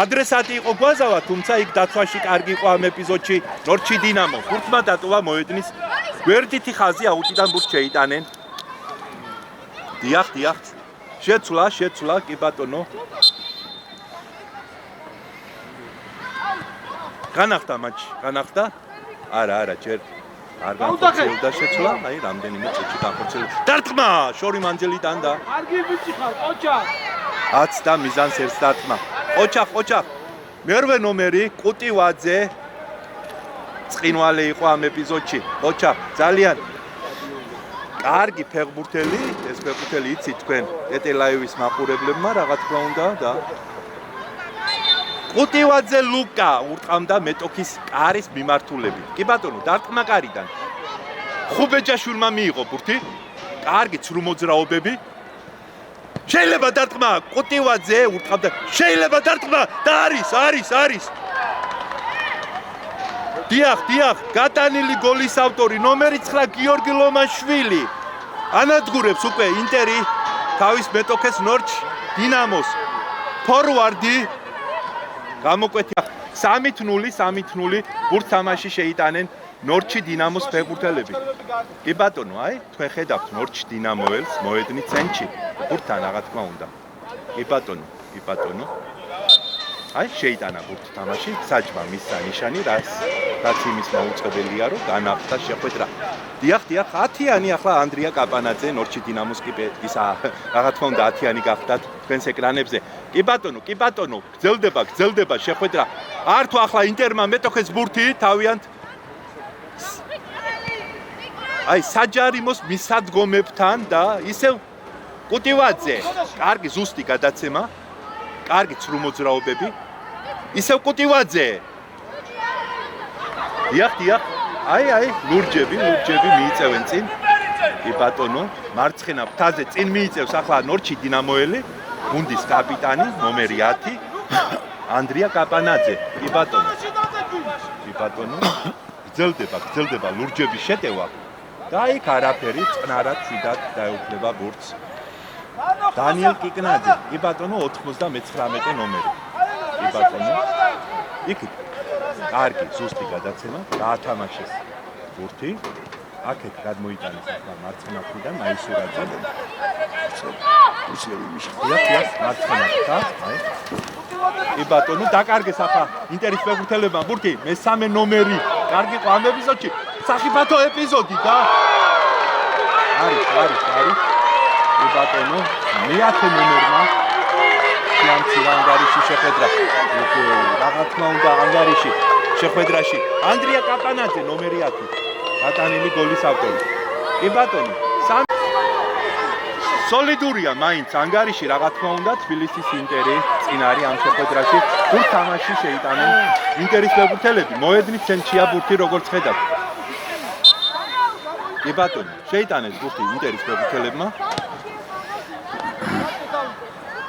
ადრესატი იყო გვაზავა თუმცა იქ დაცვაში კარგი იყო ამ ეპიზოდში ნორჩი დინამო ბურთმა დატოვა მოედნის გვერდითი ხაზი აუტიდან ბურთს შეიტანენ დიახ შეცვლა კი ბატონო განახდა მატჩი არა ჯერ არ განხორციელდა შეცვლა აი რამდენიმე წუთში განხორციელდა დარტყმა შორი მანძილიდან და კარგი ბიჭი ხარ ყოჩახ აცდა მიზანს ერთ დარტყმა ყოჩახ მერვე ნომერი კუტივაძე წინვალე იყო ამ ეპიზოდში ყოჩახ ძალიან კარგი ფეხბურთელი ეს ფეხბურთელი იცი თქვენ ტეტელაევის მაყურებლებმა რა თქმა უნდა და კუტივაძე ლუკა ურტყამდა მეტოქის კარის მიმართულებით კი ბატონო დარტყმა კარიდან ხუბეჯაშვილმა მიიღო ბურთი კარგი ცრუ მოძრაობები შეიძლება დარტყმა კუტივაძე ურტყამდა შეიძლება დარტყმა და არის დიახ გატანილი გოლის ავტორი ნომერი 9 გიორგი ლომაშვილი ანადგურებს უკვე ინტერი თავის მეტოქეს ნორჩ დინამოს ფორვარდი გამოკვეთია 3-0 ბურთს თამაში შეიტანენ ნორჩი დინამოს ფეხბურთელები კი ბატონო აი თქვენ ხედავთ ნორჩ დინამოელს მოედნის ცენტრში ბურთთან რა თქმა უნდა კი ბატონო აი შეიტანა ბურთი თამაში, საჭმა მისცა ნიშანი, რაც იმის მოუწოდებელია, რომ განახდა შეხვედრა. დიახ, 10-იანი ახლა ანდრია კაპანაძე, ნორჩი დინამოს კიპე, ისა რა თქმა უნდა 10-იანი გახდათ თქვენს ეკრანებზე. კი ბატონო, გრძელდება შეხვედრა. ართო ახლა ინტერმა მეტოქეს ბურთი თავიანთ აი საჯარიმოს მისადგომებთან და ისევ კუტივაძე, კარგი ზუსტი გადაცემა, კარგი ცრუ მოძრაობები, ისევ კუტივაძე. დიახ, აი, ლურჯები მიიწევენ წინ. კი ბატონო, მარცხენა ფრთაზე წინ მიიწევს ახლა ნორჩი დინამოელი, გუნდის კაპიტანი, ნომერი 10, ანდრია კაპანაძე. კი ბატონო, გრძელდება ლურჯების შეტევა. და იქ არაფერი წყნარად ცუდად დაეუფლება ბურთს. დანიელ კიკნაძე, კი ბატონო 99 ნომერი. კი ბატონო. იქ კარგი ზუსტი გადაცემა, გაათამაშეს ბურთი. აქეთ გადმოიტანეს ახლა მარცხენა ფრთიდან მაისურაძე. დიახ, მარცხენა ფრთა, აი. კი ბატონო, დაკარგეს ახლა ინტერის ფეხბურთელებმა ბურთი, მესამე ნომერი. კარგი ყო ამ ეპიზოდში. სახიფათო ეპიზოდი და არის. კი ბატონო, მე-10 ნომერმა შეამცირა ანგარიში შეხვედრა. რა თქმა უნდა ანგარიში შეხვედრაში ანდრია კაპანაძე ნომერი 10 გატანილი გოლის ავტორი. კი ბატონო, სოლიდურია მაინც ანგარიში რა თქმა უნდა თბილისის ინტერი წინ არის ამ შეხვედრაში. ბურთს თამაში შეიტანენ ინტერის ფეხბურთელები. მოედნის ცენტრია ბურთი როგორც ხედავთ. კი ბატონო, შეიტანეს ბურთი ინტერის ფეხბურთელებმა.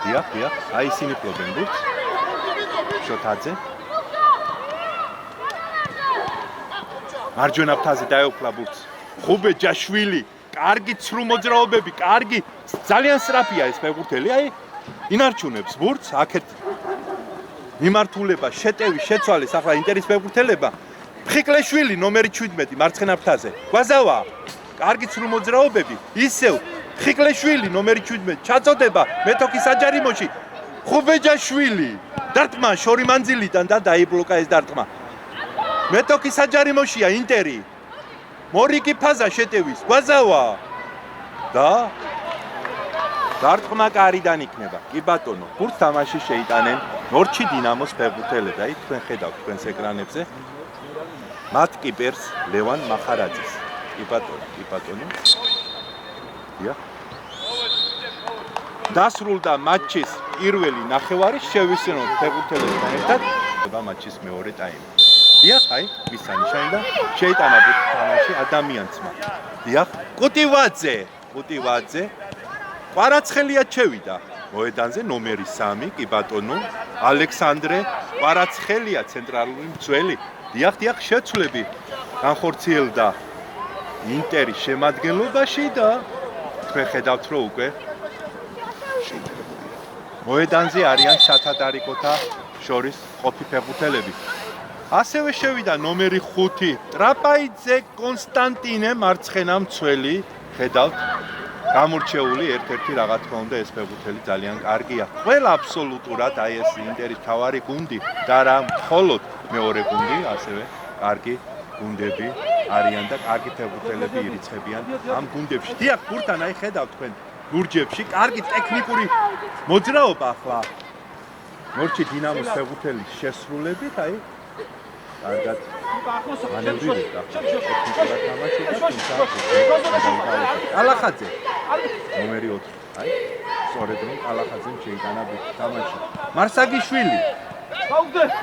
დიახ, აი ისინი ფლობენ ბურთს. შოთაძე. მარჯვენა ფრთაზე დაეუფლა ბურთს. ხუბე ჯაშვილი, კარგი ცრუ მოძრაობები, კარგი, ძალიან სწრაფია ეს ფეხბურთელი. აი ინარჩუნებს ბურთს, აქეთ მიმართულება, შეტევი, შეცვალეს ახლა ინტერის ფეხბურთელებმა. ფხიკლეშვილი ნომერი 17 მარცხენა ფრთაზე. გვაზავა, კარგი ცრუ მოძრაობები, ისევ ფხიკლეშვილი ნომერი 17 ჩაწოდება მეტოქის საჯარიმოში. ხუბეჯაშვილი, დარტყმა შორი მანძილიდან და დაიბლოკა ეს დარტყმა. მეტოქის საჯარიმოშია ინტერი. მორიკი ფაზა შეტევის, გვაზავა და დარტყმა კარიდან იქნება. კი ბატონო, ბურთს თამაში შეიტანენ ნორჩი დინამოს ფეხბურთელები. აი თქვენ ხედავთ თქვენს ეკრანებზე. მათ კიპერს ლევან მახარაძის. კი ბატონო. დიახ. დასრულდა მატჩის პირველი ნახევარი, შევისწინოთ ფეხბურთელებთან ერთად მატჩის მეორე ტაიმი. დიახ, აი, მისცა ნიშანი და შეიტანა ბურთს თამაში ადამიანცმა. დიახ, კუტივაძე. ყვარაცხელია ჩევიდა მოედანზე ნომერი 3, კი ბატონო, ალექსანდრე ყვარაცხელია ცენტრალური მცველი. დიახ, შეცვლები განხორციელდა ინტერის შემადგენლობაში და თქვენ ხედავთ რომ უკვე მოედანზე არიან სათადარიკოთა შორის ყოფი ფეხბურთელები. ასევე შევიდა ნომერი 5 ტრაპაიძე კონსტანტინე მარცხენა მცველი. ხედავთ გამორჩეული ერთ-ერთი რა თქმა უნდა ეს ფეხბურთელი ძალიან კარგია. ყველა აბსოლუტურად აი ეს ინტერის თავარი გუნდი და რა მხოლოდ მეორე გუნდი ასევე კარგი გუნდები არიან და კარგი ფეხბურთელები ირიცხებიან ამ გუნდებში. დიახ, ბურთთან აი ხედავთ თქვენ ლურჯებში კარგი ტექნიკური მოძრაობა ახლა ნორჩი დინამოს ფეხბურთელის შესრულებით აი კარგად მანევრირებდა ტექნიკურად თამაშობდა თუმცა ალახაძე ნომერი 4 აი სწორედ რომ ალახაძემ შეიტანა ბურთი თამაში. მარსაგიშვილი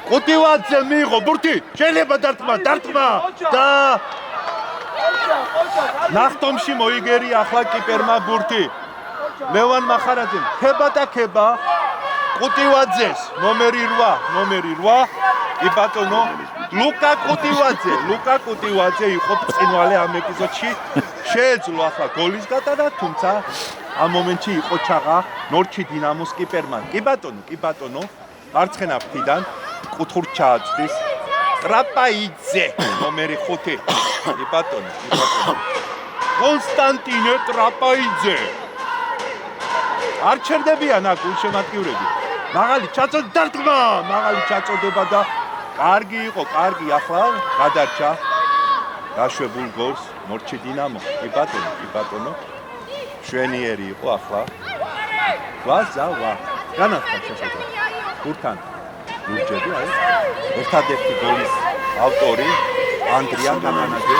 კუტივაძე მიიღო ბურთი, შეიძლება დარტყმა და ნახტომში მოიგერია ახლა კიპერმა ბურთი. ლევან მახარაძემ ხება კუტივაძეს ნომერი 8 კი ბატონო ლუკა კუტივაძე იყო წინვალე ამ ეპიზოდში. შეეძლო ახლა გოლის გატანა, თუმცა ამ მომენტში იყო ჩაღა ნორჩი დინამოს კიპერმა. კი ბატონო მარცხენა ფრთიდან კუთხურ ჩააწვდის ტრაპაიძე ნომერი 5. კი ბატონო კონსტანტინე ტრაპაიძე არ ჩერდებიან აქ გულშემატკივრები. მაღალი ჩაწოდება დარტყმა, მაღალი ჩაწოდება და კარგი იყო, კარგი ახლა გადარჩა. გაშვებულ გოლს ნორჩი დინამო. კი ბატონო. შვენიერი იყო ახლა. ვაზავა. განაცხად შესაძლოა. გურთან ლურჯები აი. ერთადერთი გოლის ავტორი ანდრია კანანაძე.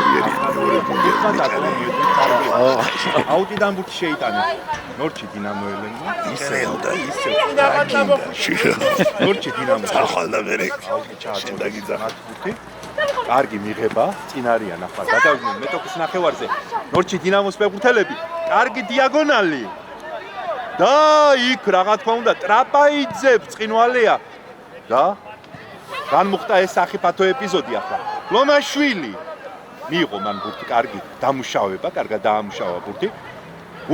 აუტიდან ბურთი შეიტანეს. ნორჩი დინამოელებმა ისე. ნორჩი დინამო. ახალდაბერე. აუტი ჩააწოდა ბურთი. კარგი მიღება, წინ არიან ახლა გადავიდნენ მეტოქის ნახევარზე. ნორჩი დინამოს ფეხბურთელები, კარგი დიაგონალი. და იქ რა თქმა უნდა ტრაპაიძე ბრწყინვალეა და განმუხტა ეს სახიფათო ეპიზოდი ახლა. ლომაშვილი მიიღო მან ბურთი, კარგი დამუშავება, კარგად დაამუშავა ბურთი.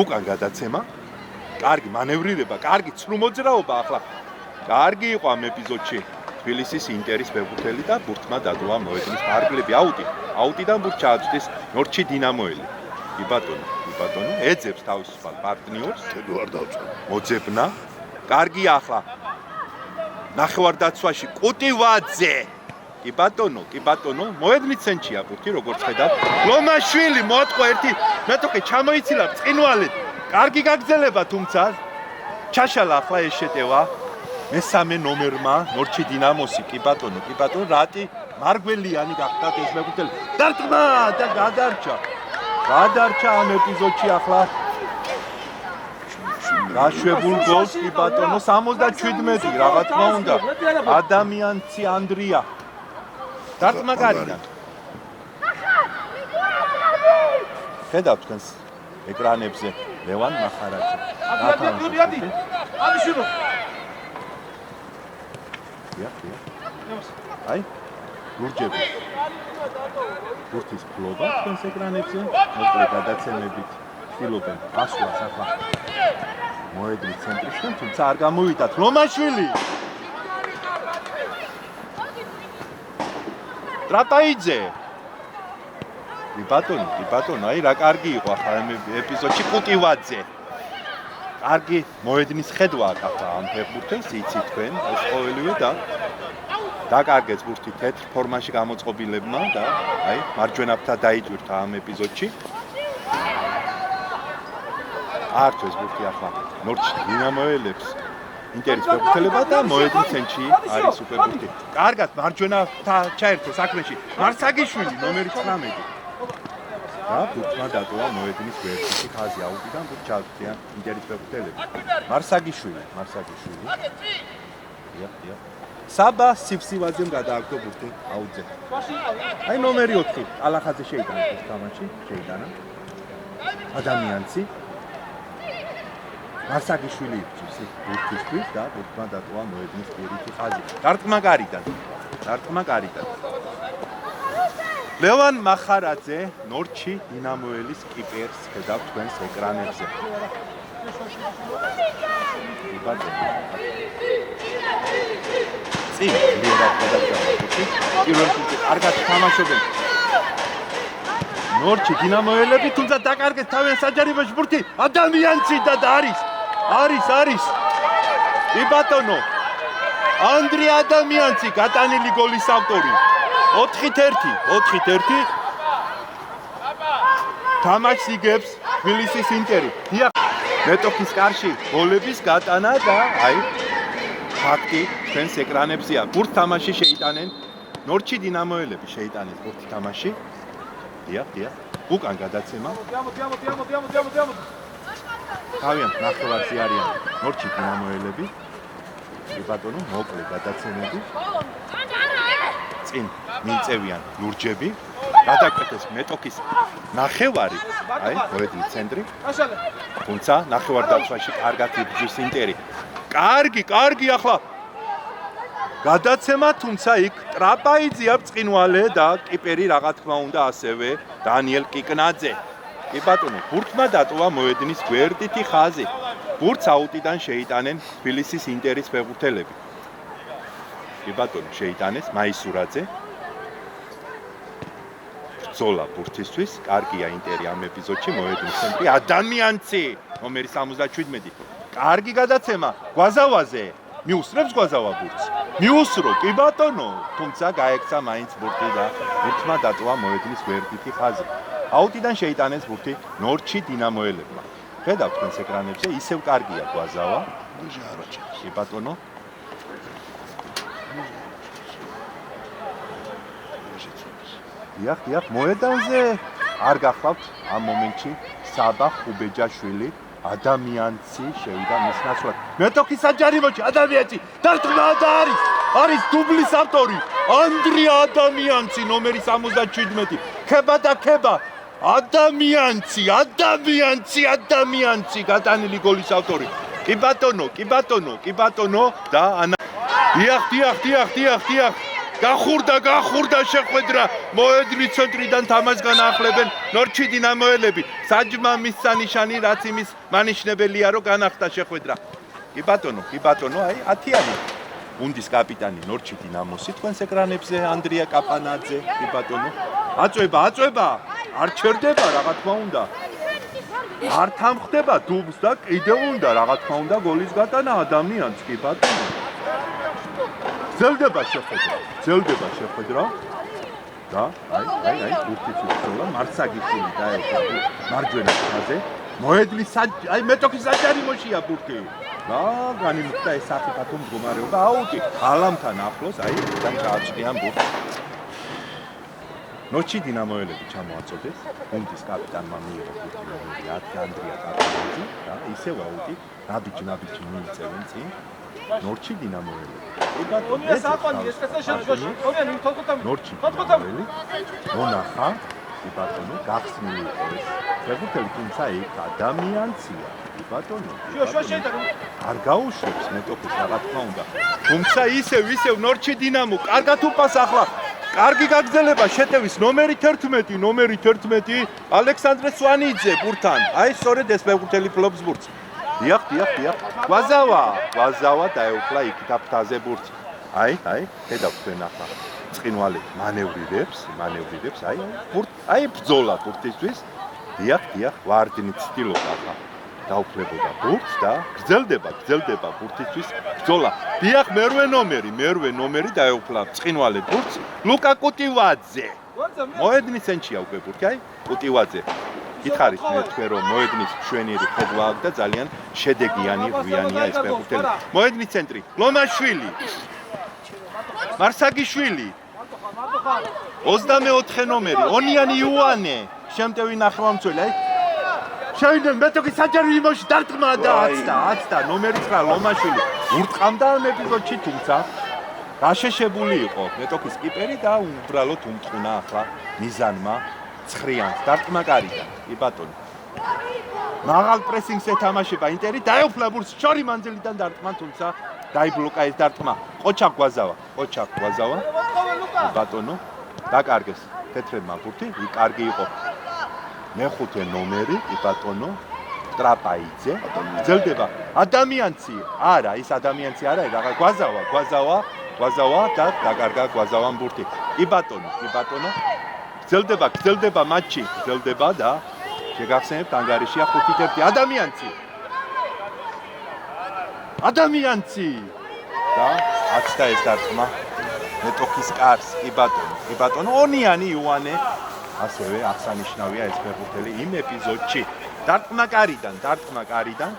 უკან გადაცემა, კარგი მანევრირება, კარგი ცრუ მოძრაობა ახლა. კარგი იყო ამ ეპიზოდში. თბილისის ინტერის ფეხბურთელი და ბურთმა დადლა მოედნის ფარგლები აუტიდან ბურთი ჩააწვდის ნორჩი დინამოელი. კი ბატონო, ეძებს თავისუფალ პარტნიორს, არ დავწვა. მოძებნა. კარგი ახლა. ნახევარდაცვაში კუტივაძე. კი ბატონო, მოედნის ცენტრია ბურთი, როგორც ხედავ. ლომაშვილი მოატყვა ერთი მეტოქე ჩამოიცილა ბრწყინვალედ. კარგი გაგრძელება თუმცა ჩაშალა ახლა ეს შეტევა. მესამე ნომერმა ნორჩი დინამოსი. კი ბატონო, რატი მარგველიანი გახდათ ეს ფეხბურთელი. დარტყმა და გადარჩა ამ ეპიზოდში ახლა. გაშვებულ გოლს კი ბატონო 77 რა თქმა უნდა. ადამიანცი ანდრია. დარტყმა გარიდან. ხედავთ თქვენს ეკრანებზე ლევან მახარაძე. აი, ლურჯები. ბურთის ფლობა თქვენს ეკრანებზე, მოკლე გადაცემებით ცდილობენ ასვლას ახლა. მოედნის ცენტრისკენ, თუმცა არ გამოვიდათ ლომაშვილი. ტრაპაიძე. კი ბატონო, აი რა კარგი იყო ახლა ამ ეპიზოდში კუტივაძე. კარგი მოედნის ხედვა ახლა ამ ფეხბურთელს იცით თქვენ ეს ყოველივე და დაკარგეს ბურთი თეთრ ფორმაში გამოწყობილებმა და აი მარჯვენაფთა დაიჭირთა ამ ეპიზოდში. ართვეს ბურთი ახლა ნორჩი დინამოელებს ინტერის ფეხბურთელება და მოედნის ცენტრში არის უკვე ბურთი. კარგად მარჯვენაფთა ჩაერთო საქმეში. მარსაგიშვილი ნომერი 19. და ბურთმა დატოვა მოედნის გვერდითი ხაზი აუტიდან ბურთი ჩააგდიან ინტერის ფეხბურთელები. მარსაგიშვილი. დია. საბა სიფსივაძემ გადააგდო ბურთი აუტზე. აი ნომერი 4 ალახაძე შეიტანა ეს თამაში, ადამიანცი. მარსაგიშვილი იწვის ბურთისთვის და ბურთმა დატოვა მოედნის გვერდითი ხაზი. დარტყმა გარიდან. ლევან მახარაძე ნორჩი დინამოელის კიპერს ხედავთ თქვენს ეკრანებზე. წინ ლიერად გადაგდება ბურთი. პირველ ბურთი კარგად თამაშობენ. ნორჩი დინამოელები თუმცა დაკარგეს თავიანთ საჯარიმოში ბურთი. ადამიანცი და არის. კი ბატონო. ანდრია ადამიანცი გატანილი გოლის ავტორი. 4-1. თამაშს იგებს თბილისის ინტერი. მეტოქის კარში გოლების გატანა და აი ფაქტი ჩვენს ეკრანებზეა. ბურთ თამაში შეიტანენ ნორჩი დინამოელები შეიტანეს ბურთი თამაში. დია. უკან გადაცემა. თავიანთ ნახევარზე არიან ნორჩი დინამოელები. კი ბატონო, მოკლე გადაცემები. წინ მიწევიან ლურჯები. გადაკვეთეს მეტოქის ნახევარი, აი, მოედნის ცენტრი. თუმცა ნახევარდაცვაში კარგად იბრძვის ინტერი. კარგი ახლა. გადაცემა, თუმცა იქ ტრაპაიძია ბრწყინვალე და კიპერი რა თქმა უნდა ასევე დანიელ კიკნაძე. კი ბატონო, ბურთმა დატოვა მოედნის გვერდითი ხაზი. ბურთს აუტიდან შეიტანენ თბილისის ინტერის ფეხბურთელები. კი ბატონო, შეიტანეს მაისურაძე. ბრძოლა ბურთისთვის, კარგია ინტერი ამ ეპიზოდში, მოედნის ცენტრი ადამიანცი, ნომერი 77. კარგი გადაცემა, გვაზავაზე, მიუსრებს გვაზავა ბურთს. მიუსრო, კი ბატონო, თუმცა გაექცა მაინც ბურთი და ბურთმა დატოვა მოედნის გვერდითი ხაზი. აუტიდან შეიტანეს ბურთი ნორჩი დინამოელებმა. ხედავთ თქვენს ეკრანებზე, ისევ კარგია გვაზავა. კი ბატონო. დიახ, მოედანზე არ გახლავთ ამ მომენტში საბა ხუბეჯაშვილი. ადამიანცი შევიდა მის ნაცვლად. მეტოქის საჯარიმოში ადამიანცი დარტყმა და არის დუბლის ავტორი ანდრია ადამიანცი ნომერი 77. ხება და ხება ადამიანცი გატანილი გოლის ავტორი. კი ბატონო და დიახ. გახურდა შეხვედრა მოედნის ცენტრიდან თამაშს განაახლებენ ნორჩი დინამოელები. საჯმა მისცა ნიშანი, რაც იმის მანიშნებელია, რომ განახდა შეხვედრა. კი ბატონო, აი 10-იანი გუნდის კაპიტანი ნორჩი დინამოსი თქვენს ეკრანებზე ანდრია კაპანაძე. კი ბატონო. აწვება, არ ჩერდება რა თქმა უნდა. არ თამხდება დუბს და კიდევ უნდა რა თქმა უნდა გოლის გატანა ადამიანს. კი ბატონო. გრძელდება შეხვედრა და აი ბურთის უცხოლა მარსაგიშვილი დაეცა მარჯვენა ხაზზე მოედნის მეტოქის საჯარიმოშია ბურთი და განიმუხტა ეს საფათო მდგომარეობა აუტი ალამთან ახლოს თან გააჩნიან ბურთს. ნოჩი დინამოელები ჩამოაწოდეს გუნდის კაპიტანმა მიიღო ბურთი ნომერი 10 ანდრია კაპიტანი და ისევ აუტი ნაბიჯი მიიწევენ წინ ნორჩი დინამოელი. ნორჩი დინამოელი მონახა კი ბატონო გახსნილი იყო ეს ფეხბურთელი თუმცა იქ ადამიანცია კი ბატონო არ გაუშვებს მეტოქის რა თქმა უნდა თუმცა ისევ ნორჩი დინამო კარგად უპას ახლა კარგი გაგრძელება შეტევის ნომერი 11 ალექსანდრე სვანიძე ბურთთან აი სწორედ ეს ფეხბურთელი ფლობს ბურთს. დიახ. გვაზავა დაეუფლა იქით აფთაზე ბურთს. აი, ხედავთ თქვენ ახლა. წინვალე მანევრირებს, აი ბრძოლა ბურთისთვის. დიახ, ვარდნი ცდილობდა ახლა. დაუფლებოდა ბურთს და გრძელდება ბურთისთვის ბრძოლა. დიახ, მერვე ნომერი დაეუფლა წინვალე ბურთს. ლუკა კუტივაძე. მოედნის ცენტრია უკვე ბურთი, აი, კუტივაძე. გითხარით მე თქვენ რომ მოედნის მშვენიერი ხედვა აქვს და ძალიან შედეგიანი ღვიანია ეს ფეხბურთელი. მოედნის ცენტრი ლომაშვილი მარსაგიშვილი 24 ნომერი ონიანი იოანე შემტევი ნახევარმცველი აი შევიდნენ მეტოქის საჯარიმოში დარტყმა და 10 ნომერი 9 ლომაშვილი ურტყამდა ამ ეპიზოდში თუმცა გაშეშებული იყო მეტოქის კიპერი და უბრალოდ უმტყუნა ახლა მიზანმა ცხრიანს დარტყმა კარიდან. კი ბატონო. მაღალ პრესინგს ეთამაშება ინტერი დაეუფლა ბურთს შორი მანძილიდან დარტყმა თუმცა დაიბლოკა ეს დარტყმა. ყოჩა გვაზავა. ბატონო დაკარგეს თეთრებმა ბურთი, კარგი იყო. მეხუთე ნომერი, კი ბატონო. ტრაპაიძე. გრძელდება ადამიანცი. არა, ის ადამიანცი არა, რაღაც გვაზავა და დაკარგა გვაზავამ ბურთი. კი ბატონო. გრძელდება მატჩი, და შეგახსენებთ ანგარიშია 5-1 ადამიანცი და 10 ეს დარტყმა მეტოქის კარს კი ბატონო ონიანი იოანე ასევე აღსანიშნავია ეს ფეხბურთელი იმ ეპიზოდში დარტყმა კარიდან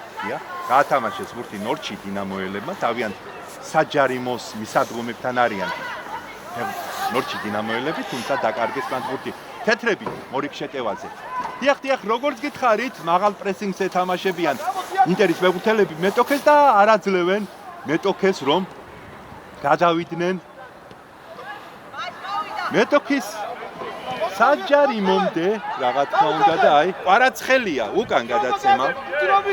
გაათამაშეს ბურთი ნორჩი დინამოელებმა თავიანთ საჯარიმოს მისადგომებთან არიან ნორჩი დინამოელები თუმცა დაკარგეს მათ ბურთი თეთრები მორიგ შეტევაზე. დიახ, როგორც გითხარით, მაღალ პრესინგს ეთამაშებიან ინტერის ფეხბურთელები მეტოქეს და არ აძლევენ მეტოქეს რომ გადავიდნენ მეტოქის საჯარიმომდე, რა თქმა უნდა და აი, ყვარაცხელია უკან გადაცემა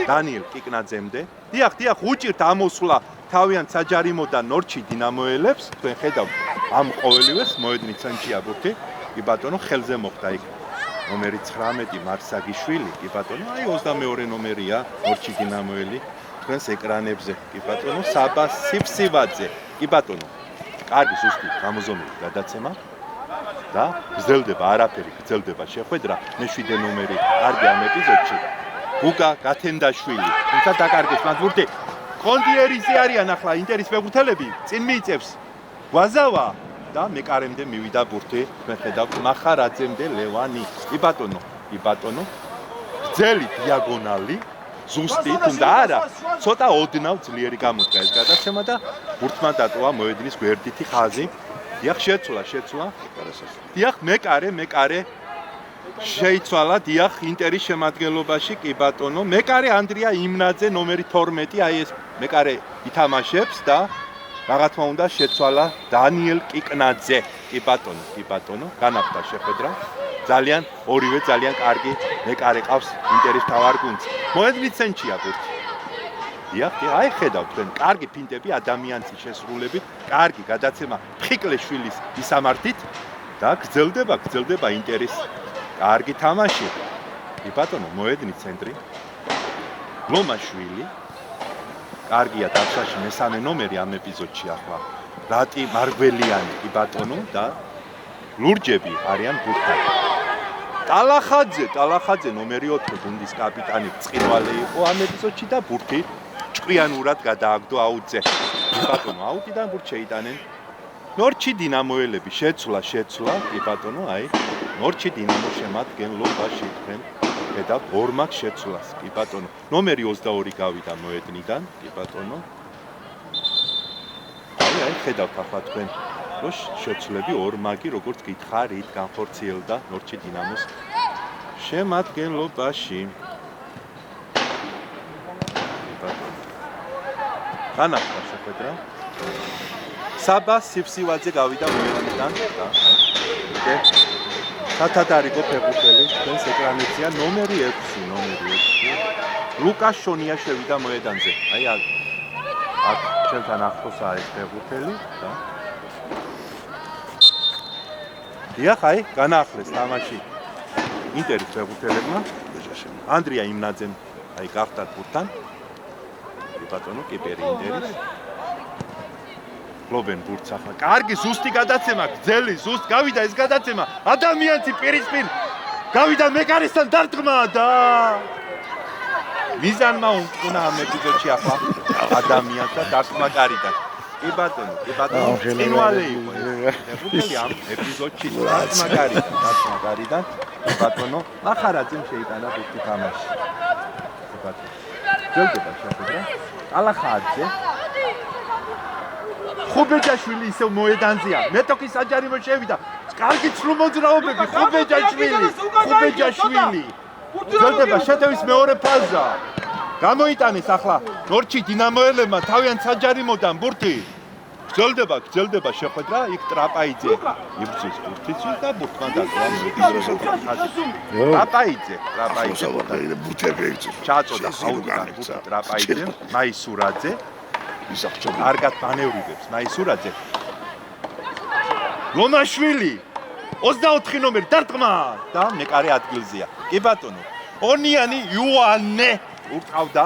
დანიელ კიკნაძემდე. დიახ, უჭირთ ამოსვლა თავიანთ საჯარიმოდან ნორჩი დინამოელებს, თქვენ ხედავთ ამ ყოველივეს მოედნის ცენტრია ბურთი. კი ბატონო, ხელზე მოხდა იქ ნომერი 19 მარსაგიშვილი, კი ბატონო, აი 22 ნომერია ნორჩი დინამოელი თქვენს ეკრანებზე. კი ბატონო, საბა სიფსივაძე. კი ბატონო. კარგი ზუსტი გამოზომილი გადაცემა და გრძელდება შეხვედრა. მე-7 ნომერი კარგი ამ ეპიზოდში. გუგა გათენდაშვილი. თუმცა დაკარგეს მათ ბურთი. კონდიერიზე არიან ახლა ინტერის ფეხბურთელები, წინ მიიწევს გვაზავა და მეკარემდე მივიდა ბურთი, მე ხედავ მახარაძემდე ლევანი. კი ბატონო. გრძელი დიაგონალი, ზუსტი, თუნდა არა, ცოტა ოდნავ ძლიერი გამოდგა ეს გადაცემა და ბურთმა დატოვა მოედნის გვერდითი ხაზი. დიახ, შეცვლა. დიახ, მეკარე შეიცვალა დიახ ინტერის შემადგენლობაში, კი ბატონო. მეკარე ანდრია იმნაძე ნომერი 12, აი ეს მეკარე ითამაშებს და რა თქმა უნდა შეცვალა დანიელ კიკნაძე. კი ბატონო, განახლდა შეხვედრა. ორივე ძალიან კარგი მეკარე ყავს ინტერის თავარ გუნდს. მოედნით ცენტრია ბურთი. დიახ, აი ხედავთ თქვენ, კარგი ფინტები ადამიანის შესრულებით, კარგი გადაცემა ფხიკლეშვილის ისამართით და გრძელდება ინტერის კარგი თამაში. კი ბატონო, მოედნის ცენტრი. ლომაშვილი. კარგია დაცვაში მესამე ნომერი ამ ეპიზოდში ახლა. რატი მარგველიანი, კი ბატონო და ლურჯები არიან ბურთთან. ტალახაძე ნომერი 4 გუნდის კაპიტანი წყინვალე იყო ამ ეპიზოდში და ბურთი ჭკვიანურად გადააგდო აუტზე. კი ბატონო, აუტიდან ბურთს შეიტანენ. ნორჩი დინამოელები შეცვლა, კი ბატონო, აი ნორჩი დინამო შემადგენლობაში თქვენ ხედავთ ორმაგ შეცვლას, კი ბატონო. ნომერი 22 გავიდა მოედნიდან, კი ბატონო. აი ხედავთ ახლა თქვენ რომ შეცვლები ორმაგი როგორც გითხარით განხორციელდა ნორჩი დინამოს შემადგენლობაში. განახლდა შეხვედრა. საბა სიფსივაძე გავიდა მოედნიდან და სათადარიგო ფეხბურთელი თქვენს ეკრანებზეა ნომერი 6. ლუკა შონია შევიდა მოედანზე. აი აქ ჩვენთან ახლოსაა ეს ფეხბურთელი და დიახ, აი განაახლეს თამაში ინტერის ფეხბურთელებმა. ანდრია იმნაძემ აი გახდათ ბურთთან. კი ბატონო, კიპერი ინტერის. ლობენ ბურთს ახლა. კარგი ზუსტი გადაცემა, გრძელი, გავიდა ეს გადაცემა. ადამიანი პირისპირ გავიდა მეკარისთან დარტყმა და მიზანმა უნდა ამ ეპიზოდში ახლა ადამიანს და დარტყმა კარიდან. კი ბატონო, წინვალე იყო ეს ამ ეპიზოდში დარტყმა კარიდან. კი ბატონო, მახარაძემ შეიტანა ბურთი თამაში. კი ბატონო. ჯელდება შეხვედრა. ტალახაძე ხუბეჯაშვილი ისევ მოედანზეა. მეტოქის საჯარიმო შევიდა. კარგი ცრუმოძრაობები ხუბეჯაშვილი. ჯელდება შეტევის მეორე ფაზა. გამოიტანეს ახლა ნორჩი დინამოელებმა თავიანთ საჯარიმოდან ბურთი. გრძელდება შეხვედრა, იქ ტრაპაიძე იბრძვის ბურთისთვის და ბურთმა დატოვა ტრაპაიძე ბურთები ჩაწოდა აუტიდან ბურთი ტრაპაიძემ, მაისურაძე კარგად მანევრირებს მაისურაძე. ლომაშვილი 24 ნომერი დარტყმა და მეკარე ადგილზეა. კი ბატონო, ონიანი იოანე უკავდა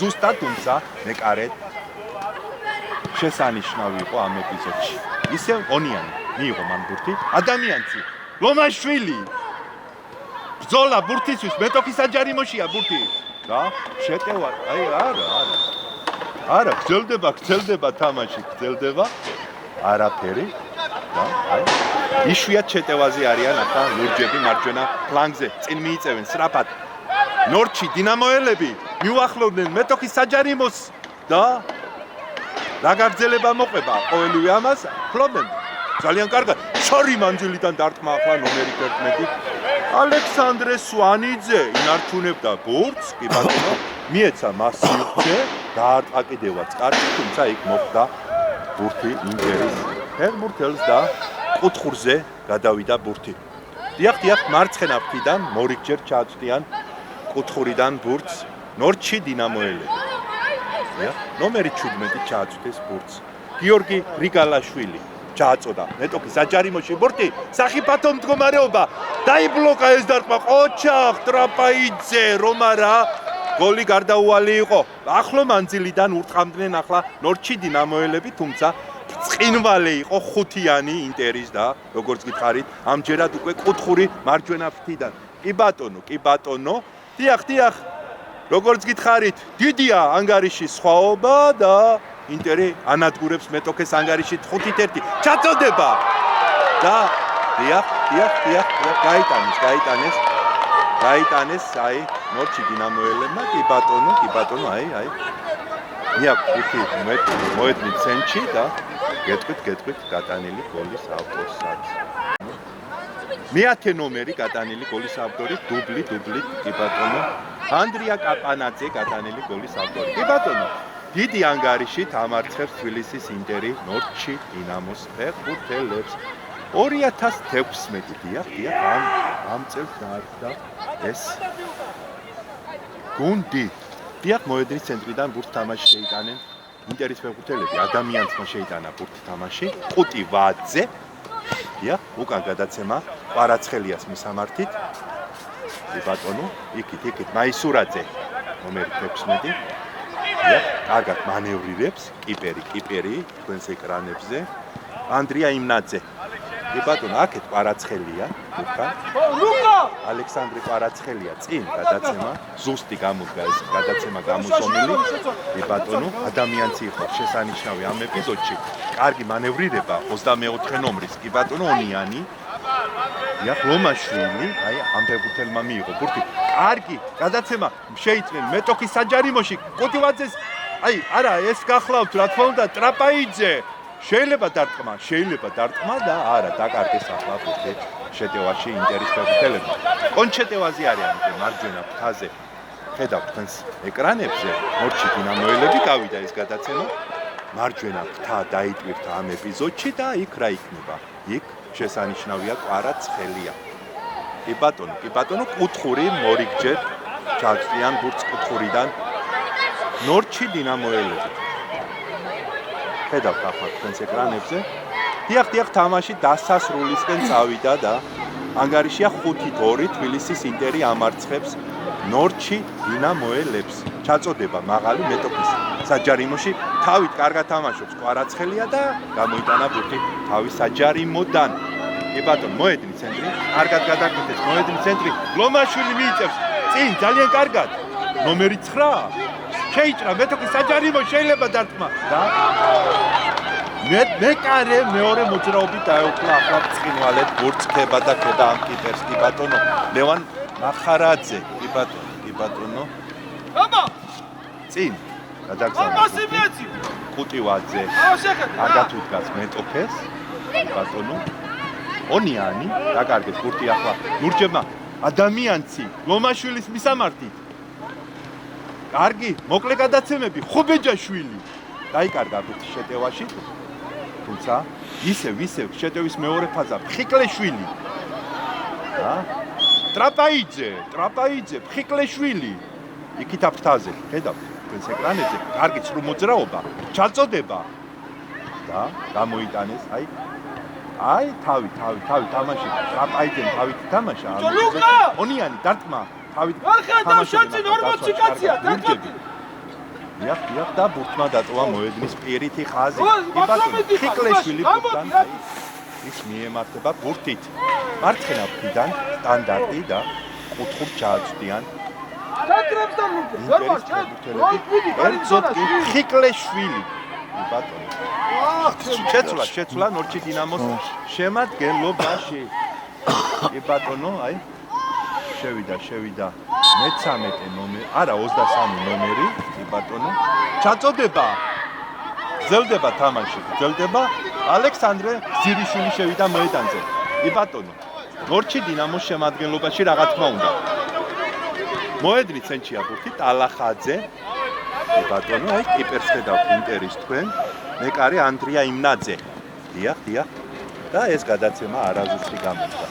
ზუსტად, თუმცა მეკარე შესანიშნავი იყო ამ ეპიზოდში. ისევ ონიანი მიიღო მან ბურთი. ადამიანცი ლომაშვილი ბრძოლა ბურთისთვის, მეტოქის საჯარიმოშია ბურთი და შეტევა. აი არა, გრძელდება თამაში, არაფერი და აი იშვიათ შეტევაზე არიან ახლა ლურჯები მარჯვენა ფლანგზე, წინ მიიწევენ სწრაფად. ნორჩი დინამოელები მიუახლოვდნენ მეტოქის საჯარიმოს და რა გაგრძელება მოყვება ყოველივე ამას ფლობენ. ძალიან კარგად. შორი მანძილიდან დარტყმა ახლა ნომერი 11. ალექსანდრე სვანიძე ინარჩუნებდა ბურთს, კი ბატონო, მიეცა მასივზე, დაარტყა კიდევაც კარგი, თუმცა იქ მოხდა ბურთი ინტერის ფეხბურთელს და კუთხურზე გადავიდა ბურთი. დიახ, მარცხენა ფრთიდან მორიგჯერ ჩააწვდიან კუთხურიდან ბურთს ნორჩი დინამოელები. ნომერი 17 ჩააწვდეს ბურთს. გიორგი რიგალაშვილი ჩააწოდა მეტოქის საჯარიმოში ბურთი, სახიფათო მდგომარეობა, დაიბლოკა ეს დარტყმა, ყოჩახ ტრაპაიძე რომარა გოლი გარდაუვალი იყო. ახლო მანძილიდან ურტყამდნენ ახლა ნორჩი დინამოელები, თუმცა წყინვალე იყო ხუთიანი ინტერის და როგორც გითხარით, ამჯერად უკვე კუთხური მარჯვენა ფრთიდან. კი ბატონო. დიახ. როგორც გითხარით, დიდია ანგარიში სხვაობა და ინტერი ანადგურებს მეტოქეს ანგარიში 5-1. ჩაწოდება და დიახ, გაიტანეს, აი, ნორჩი დინამოელებმა, კი ბატონო, აი. მოედნით ცენტრში და გეტყვით გატანილი გოლის ავტორსაც. მე-10 ნომერი გატანილი გოლის ავტორი, დუბლი, კი ბატონო. ანდრია კაპანაძე გატანილი გოლის ავტორი. კი ბატონო. დიდი ანგარიში თამარცხებს თბილისის ინტერი ნორჩი დინამოს ფეხბურთელებს. 2016 დიახ, ამ წელს დაარსდა ეს გუნდი. დიახ, მოედნის ცენტრიდან ბურთს თამაში შეიტანენ ინტერის ფეხბურთელები, ადამიანმა შეიტანა ბურთი თამაში, ყუტი ვაძე. დიახ, უკან გადაცემა ყვარაცხელიას მისამართით. კი ბატონო, იქით მაისურაძე ნომერი 16. დიახ, კარგად მანევრირებს, კიპერი თქვენს ეკრანებზე. ანდრია იმნაძე. კი ბატონო, აქეთ ყვარაცხელია, უკან. ალექსანდრე ყვარაცხელია წინ გადაცემა, ზუსტი გამოდგა ეს გადაცემა გამოსომილი. კი ბატონო, ადამიანი იყო შესანიშნავი ამ ეპიზოდში. კარგი მანევრირება 24 ნომრის, კი ბატონო, ონიანი. დიახ, ლომაშვილი, აი ამ ფეხბურთელმა მიიღო ბურთი. კარგი გადაცემა შეიწნენ მეტოქის საჯარიმოში. კუტივაძეს, აი, არა, ეს გახლავთ, რა თქმა უნდა, ტრაპაიძე. შეიძლება დარტყმა და არა, დაკარგეს ახლა ბურთი შეტევაში ინტერის ფეხბურთელებმა. კონჩეტევაზე არიან მარჯვენა ფრთაზე. ხედავთ თქვენს ეკრანებზე, ნორჩი დინამოელები გავიდა ეს გადაცემა. მარჯვენა ფრთა დაიტვირთა ამ ეპიზოდში და იქ რა იქნება? იქ შესანიშნავია ყვარაცხელია. კი ბატონო, კუთხური მორიგჯერ ჩაგწვიან ბურთს კუთხურიდან ნორჩი დინამოელები. ხედავთ ახლა თქვენს ეკრანებზე. დიახ, თამაში დასასრულისკენ წავიდა და ანგარიშია 5-2 თბილისის ინტერი ამარცხებს ნორჩი დინამოელებს. ჩაწოდება მაღალი მეტოქის საჯარიმოში. თავით კარგად თამაშობს ყვარაცხელია და გამოიტანა ბურთი თავის საჯარიმოდან. კი ბატონო, მოედნის ცენტრი, კარგად გადაკვეთეს მოედნის ცენტრი. ლომაშვილი მიიწევს წინ ძალიან კარგად. ნომერი 9. შეიჭრა მეტოქის საჯარიმო, შეიძლება დარტყმა და მეკარე მეორე მოძრაობით დაეუფლა ახლა ბრწყინვალედ ბურთს ხება და ხედა ამ კიპერს. კი ბატონო, ლევან მახარაძე. კი ბატონო. წინ გადაგზავნა კუტივაძე. კარგად უდგას მეტოქეს. კი ბატონო. ონიანი დაკარგეს ბურთი ახლა ნურჯებმა ადამიანცი ლომაშვილის მისამართით. კარგი, მოკლე გადაცემები, ხუბეჯაშვილი დაიკარგა ბურთი შეტევაში. თუმცა ისევ შეტევის მეორე ფაზა ფხიკლეშვილი. ტრაპაიძე, ფხიკლეშვილი. იქით აფრთაზე, ხედავთ თქვენს ეკრანებზე, კარგი ცრუ მოძრაობა, ჩაწოდება და გამოიტანეს, აი თავი თამაში, ტრაპაიძემ თავით თამაშა. ონიანი დარტყმა თავით თამაში. დიახ და ბურთმა დატოვა მოედნის პირითი ხაზი. კი ბატონო, ფხიკლეშვილი ბურთთან ის მიემართება ბურთით. მარცხენა ფრთიდან სტანდარტი და კუთხურ ჩააწვდიან. ერთზოდ კი ფხიკლეშვილი. კი ბატონო. შეცვლა ნორჩი დინამოს შემადგენლობაში. კი ბატონო, აი შევიდა მე-13 ნომერი, არა 23 ნომერი, კი ბატონო. ჩაწოდება. გრძელდება თამაში, ალექსანდრე ზირიშვილი შევიდა მოედანზე. კი ბატონო. ნორჩი დინამოს შემადგენლობაში რა თქმა უნდა. მოედნის ცენტრია ბურთი ტალახაძე. კი ბატონო, აი კიპერს ხედავთ ინტერის თქვენ. მეკარე ანდრია იმნაძე. დიახ. და ეს გადაცემა არაზუსტი გამოდგა.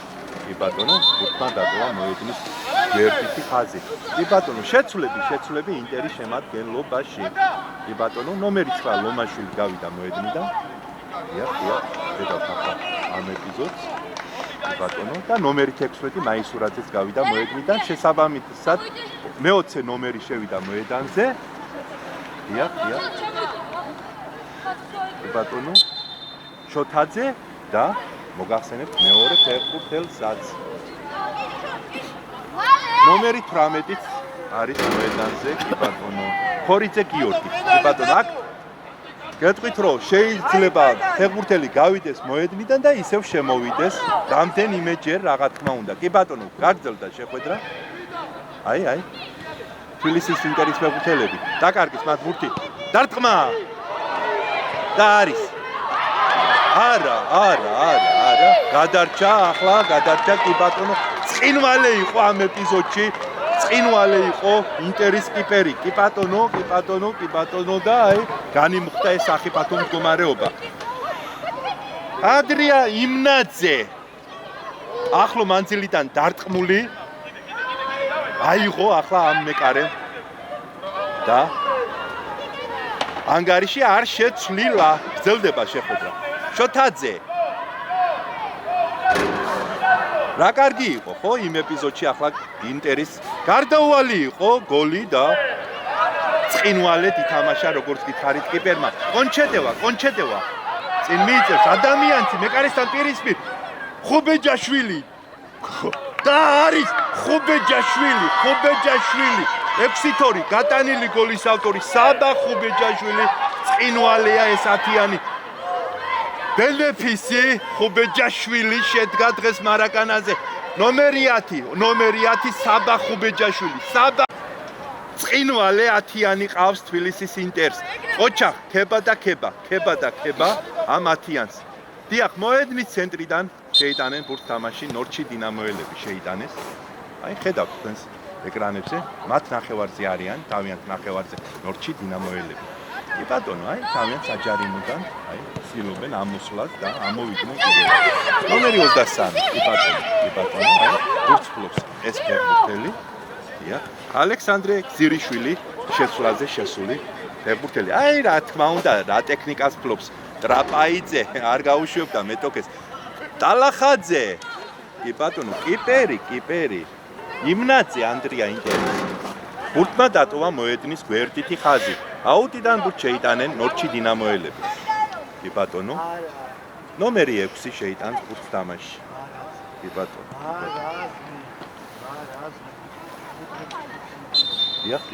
კი ბატონო, ბურთმა დატოვა მოედნის გვერდითი ხაზი. კი ბატონო, შეცვლები ინტერის შემადგენლობაში. კი ბატონო, ნომერი 9 ლომაშვილი გავიდა მოედნიდან. დიახ, ხედავთ ახლა ამ ეპიზოდს. კი ბატონო, და ნომერი 16 მაისურაძეც გავიდა მოედნიდან. შესაბამისად, მე-20 ნომერი შევიდა მოედანზე. დიახ. კი ბატონო, შოთაძე და მოგახსენებთ მეორე ფეხბურთელსაც. ნომერი 18-იც არის მოედანზე, კი ბატონო. ხორიძე გიორგი, კი ბატონო, აქ გეტყვით რომ შეიძლება ფეხბურთელი გავიდეს მოედნიდან და ისევ შემოვიდეს რამდენიმეჯერ რა თქმა უნდა. კი ბატონო, გაგრძელდა შეხვედრა. აი. თბილისის ინტერის ფეხბურთელები დაკარგეს მათ ბურთი. დარტყმა. და არის. არა. გადარჩა კი ბატონო. წინვალე იყო ამ ეპიზოდში. წინვალე იყო ინტერის კიპერი. კი ბატონო და აი განიმხდა ეს სახიფათო მდგომარეობა. ადრია იმნაძე ახლო მანძილიდან დარტყმული აიღო ახლა ამ მეკარემ და ანგარიში არ შეცვლილა. გრძელდება შეხვედრა. შოთაძე რა კარგი იყო ხო იმ ეპიზოდში ახლა ინტერის გარდაუვალი იყო გოლი და წინვალედ ითამაშა როგორც გითხარით კიპერმა. კონჩეტევა წინ მიიწევს ადამიანი მეკარესთან პირისპირ ხუბეჯაშვილი და არის ხუბეჯაშვილი 6-2 გატანილი გოლის ავტორი საბა ხუბეჯაშვილი წინვალეა ეს 10-იანი ბენეფისი ხუბეჯაშვილი შედგა დღეს მარაკანაზე ნომერი 10 საბა ხუბეჯაშვილი საბა წინვალე 10-იანი ყავს თბილისის ინტერს ოჩახ ქება და ქება ამ 10-იანს დიახ მოედნის ცენტრიდან შეიტანენ ბურთს თამაში ნორჩი დინამოელები შეიტანეს აი ხედავთ თქვენს ეკრანებზე მათ ნახევარზე არიან თავიანთ ნახევარზე ნორჩი დინამოელები კი ბატონო აი თავიანთ საჯარიმოდან აი ცდილობენ ამოსვლას და ამოვიდნენ კიდევ ნომერი 23 კი ბატონო აი ბურთს ფლობს ეს ფეხბურთელი დიახ ალექსანდრე გზირიშვილი შეცვლაზე შესული ფეხბურთელი აი რა თქმა უნდა რა ტექნიკას ფლობს ტრაპაიძე არ გაუშვებდა მეტოქეს ტალახაძე კი ბატონო კიპერი იმნაძე ანდრია ინტერის ბურთმა დატოვა მოედნის გვერდითი ხაზი აუტიდან ბურთს შეიტანენ ნორჩი დინამოელები კი ბატონო ნომერი 6 შეიტანს ბურთს თამაში კი ბატონო დიახ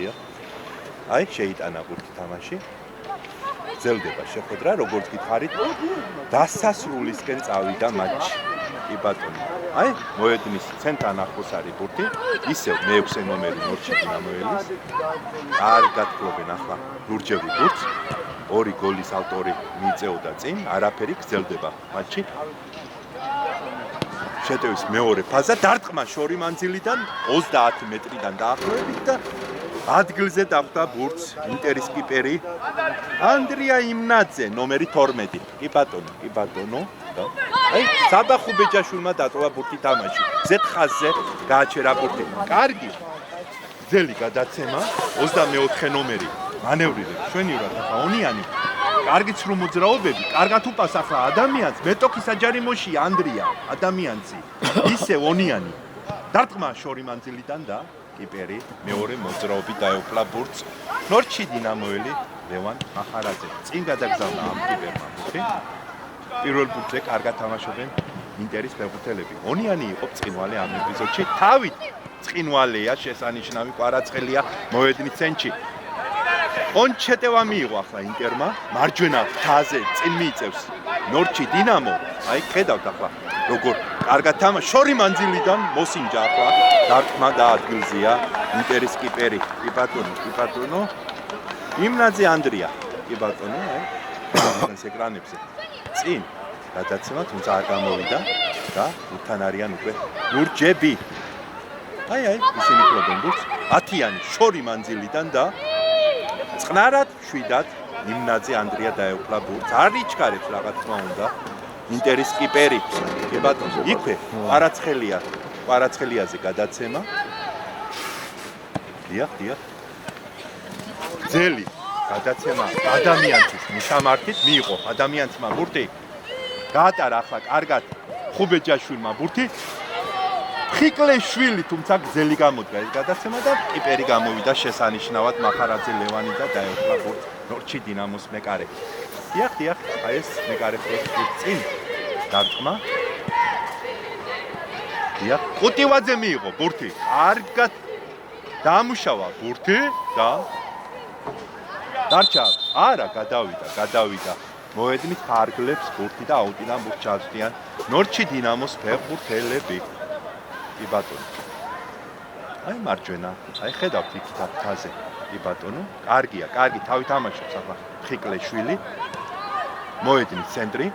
აი შეიტანა ბურთი თამაში გრძელდება შეხვედრა როგორც გითხარით დასასრულისკენ წავიდა მატჩი კი ბატონო აი მოედნის ცენტრთან ახლოს არის ბურთი ისევ მე-6 ნომერი ნორჩი დინამოელის კარგად ფლობენ ახლა ლურჯევი ბურთს ორი გოლის ავტორი მიწეოდა წინ არაფერი გრძელდება მატჩი შეტევის მეორე ფაზა დარტყმა შორი მანძილიდან 30 მეტრიდან დაახლოებით და ადგილზე დახვდა ბურთს ინტერის კიპერი ანდრია იმნაძე ნომერი 12 კი ბატონო აი საბა ხუბეჯაშვილმა დატოვა ბურთი თამაში ზეთ ხაზზე გააჩერა ბურთი კარგი ძელი გადაცემა 24 ნომერი მანევრირებს ჩვენივრად ახლა ონიანი კარგი ცრუ მოძრაობები კარგად უპას ახლა ადამიანს მეტოქი საჯარიმოში ანდრია ადამიანცი ისე ონიანი დარტყმა შორი მანძილიდან და კიპერი მეორე მოძრაობით დაეუფლა ბურთს ნორჩი დინამოელი ლევან ახარაძე წინ გადაგზავნა ამ კიპერმა ბურთი პირველ ბურთზე კარგად თამაშობენ ინტერის ფეხბურთელები ონიანი იყო წინვალე ამ ეპიზოდში თავით წინვალეა შესანიშნავი კვარაცხელია მოედნის ცენტრში კონჩეტევა მიიღო ახლა ინტერმა მარჯვენა ხაზზე წინ მიიწევს ნორჩი დინამო აი ხედავთ ახლა როგორ კარგად თამაშობს შორი მანძილიდან მოსინჯა ახლა დარტყმა და ადგილზეა ინტერის კიპერი კი ბატონო იმნაძე ანდრია კი ბატონო აი თქვენს ეკრანებზე წინ გადაცემა თუმცა არ გამოვიდა და უთან არიან უკვე ლურჯები აი ისინი ფლობენ ბურთს 10-იანი შორი მანძილიდან და წყნარად შვიდად იმნაძე ანდრია დაეუფლა ბურთს არ იჩქარებს რა თქმა უნდა ინტერის კიპერი კი ბატონო იქვე კვარაცხელიაზე გადაცემა დიახ ძელი გადაცემა ადამიანის მისამართით მიიღო ადამიანმა ბურთი გაატარა ახლა კარგად ხუბეჯაშვილმა ბურთი ხიკლეშვილი თუმცა გზელი გამოდგა ეს გადაცემა და კიპერი გამოვიდა შესანიშნავად მახარაძე ლევანი და დაეუფლა ბურთს ნორჩი დინამოს მეკარე დიახ აი ეს მეკარე ფეხბურთის წინ დარტყმა დიახ ყუტივაძე მიიღო ბურთი კარგად დაამუშავა ბურთი და დარჩა. არა, გადავიდა. მოედნით ფარგლებს ბურთი და აუტიდან ბურთს ჩააცდიან ნორჩი დინამოს ფეხბურთელები. კი ბატონო. აი მარჯვენა. აი ხედავთ იქ თაზე. კი ბატონო. კარგია, თავით ამაშობს ახლა ფხიკლეშვილი. მოედნის ცენტრი.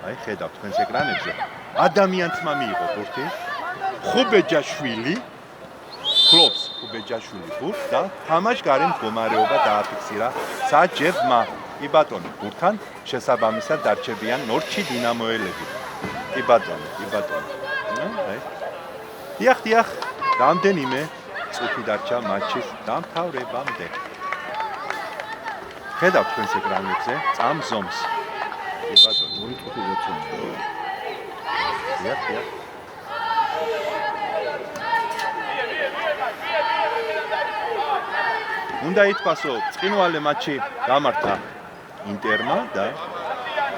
აი ხედავთ თქვენს ეკრანებზე. ადამიანმა მიიღო ბურთი. ხუბეჯაშვილი ფლობს ხუბეჯაშვილი ბურთს და თამაშგარე მდგომარეობა დააფიქსირა საჯებმა. კი ბატონო, ბურთთან შესაბამისად დარჩებიან ნორჩი დინამოელები. კი ბატონო. აი. დიახ, რამდენიმე წუთი დარჩა მატჩის დამთავრებამდე. ხედავთ თქვენს ეკრანებზე წამზომს. კი ბატონო, 2 წუთი დარჩა. დიახ. უნდა ითქვას, რომ წყინვალე მატჩი გამართა ინტერმა და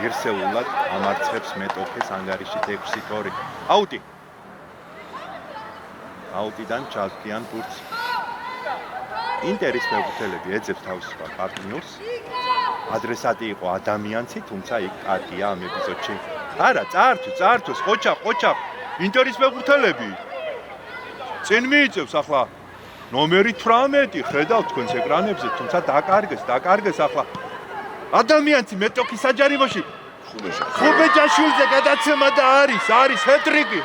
ღირსეულად ამარცხებს მეტოქეს ანგარიშით 6-2. აუტიდან ჩააცდიან ბურთს. ინტერის ფეხბურთელები ეძებს თავისუფალ პარტნიორს. ადრესატი იყო ადამიანცი, თუმცა იქ კარგია ამ ეპიზოდში. არა, წაართვეს, ყოჩა. ინტერის ფეხბურთელები წინ მიიწევს ახლა ნომერი 18, ხედავთ თქვენს ეკრანებზე, თუმცა დაკარგეს ახლა. ადამიანცი მეტოქის საჯარიმოში ხუბეჯაშვილზე გადაცემა და არის ჰეტრიკი.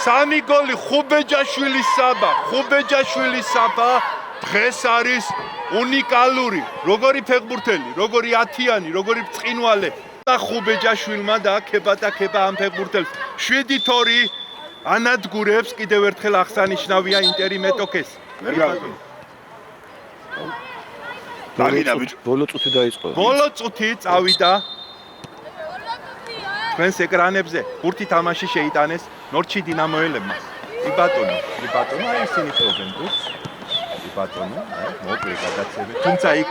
3 გოლი ხუბეჯაშვილის საბა. დღეს არის უნიკალური. როგორი ფეხბურთელი, როგორი ათიანი, როგორი წყინვალე. ხუბეჯაშვილმა და ქება ამ ფეხბურთელს 7-2 ანადგურებს. კიდევ ერთხელ აღსანიშნავია ინტერი მეტოქეს. ბოლო წუთი დაიწყო. ბოლო წუთი წავიდა. თქვენს ეკრანებზე ბურთი თამაში შეიტანეს ნორჩი დინამოელებმა. კი ბატონო, აი ისინი პრობლემ ბურთს. კი ბატონო, აი მოკლე გადაცემა. თუმცა იქ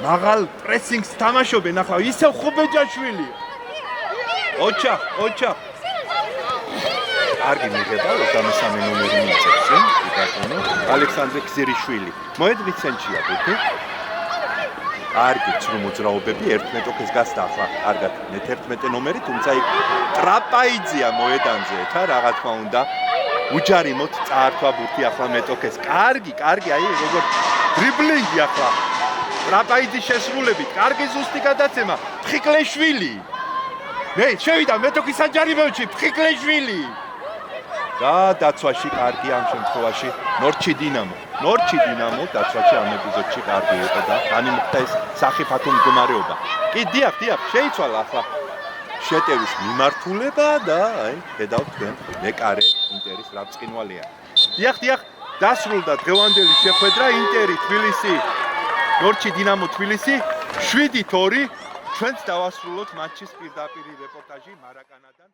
მაღალ პრესინგს თამაშობენ ახლა ისევ ხუბეჯაშვილი. ოჩა. კარგი მიღება 23 ნომერი მიიწევს, კი ბატონო. ალექსანდრე გზირიშვილი. მოედნის ცენტრია ბურთი. კარგი ცრუმოძრაობები 11-ს გასდა ახლა კარგად 11 ნომერი, თუმცა იქ ტრაპაიძია მოედანზე თა რა თქმა უნდა უჯარიმოთ წაართვა ბურთი ახლა მეტოქეს. კარგი, აი როგორ დრიბლინგი ახლა ტრაპაიძის შესრულებით, კარგი ზუსტი გადაცემა. ფხიკლეშვილი. შევიდა მეტოქის საჯარიმოში ფხიკლეშვილი. და დაცვაში კარგი ამ შემთხვევაში ნორჩი დინამო დაცვაში ამ ეპიზოდში კარგი იყო და განიმუხტა ეს სახიფათო მდგომარეობა. კი დიახ, შეიცვალა ახლა შეტევის მიმართულება და აი ხედავთ თქვენ მეკარე ინტერის რა წყინვალეა. დიახ, დასრულდა დღევანდელი შეხვედრა ინტერი თბილისი ნორჩი დინამო თბილისი 7-2. ჩვენც დავასრულოთ მატჩის პირდაპირი რეპორტაჟი მარაკანადან.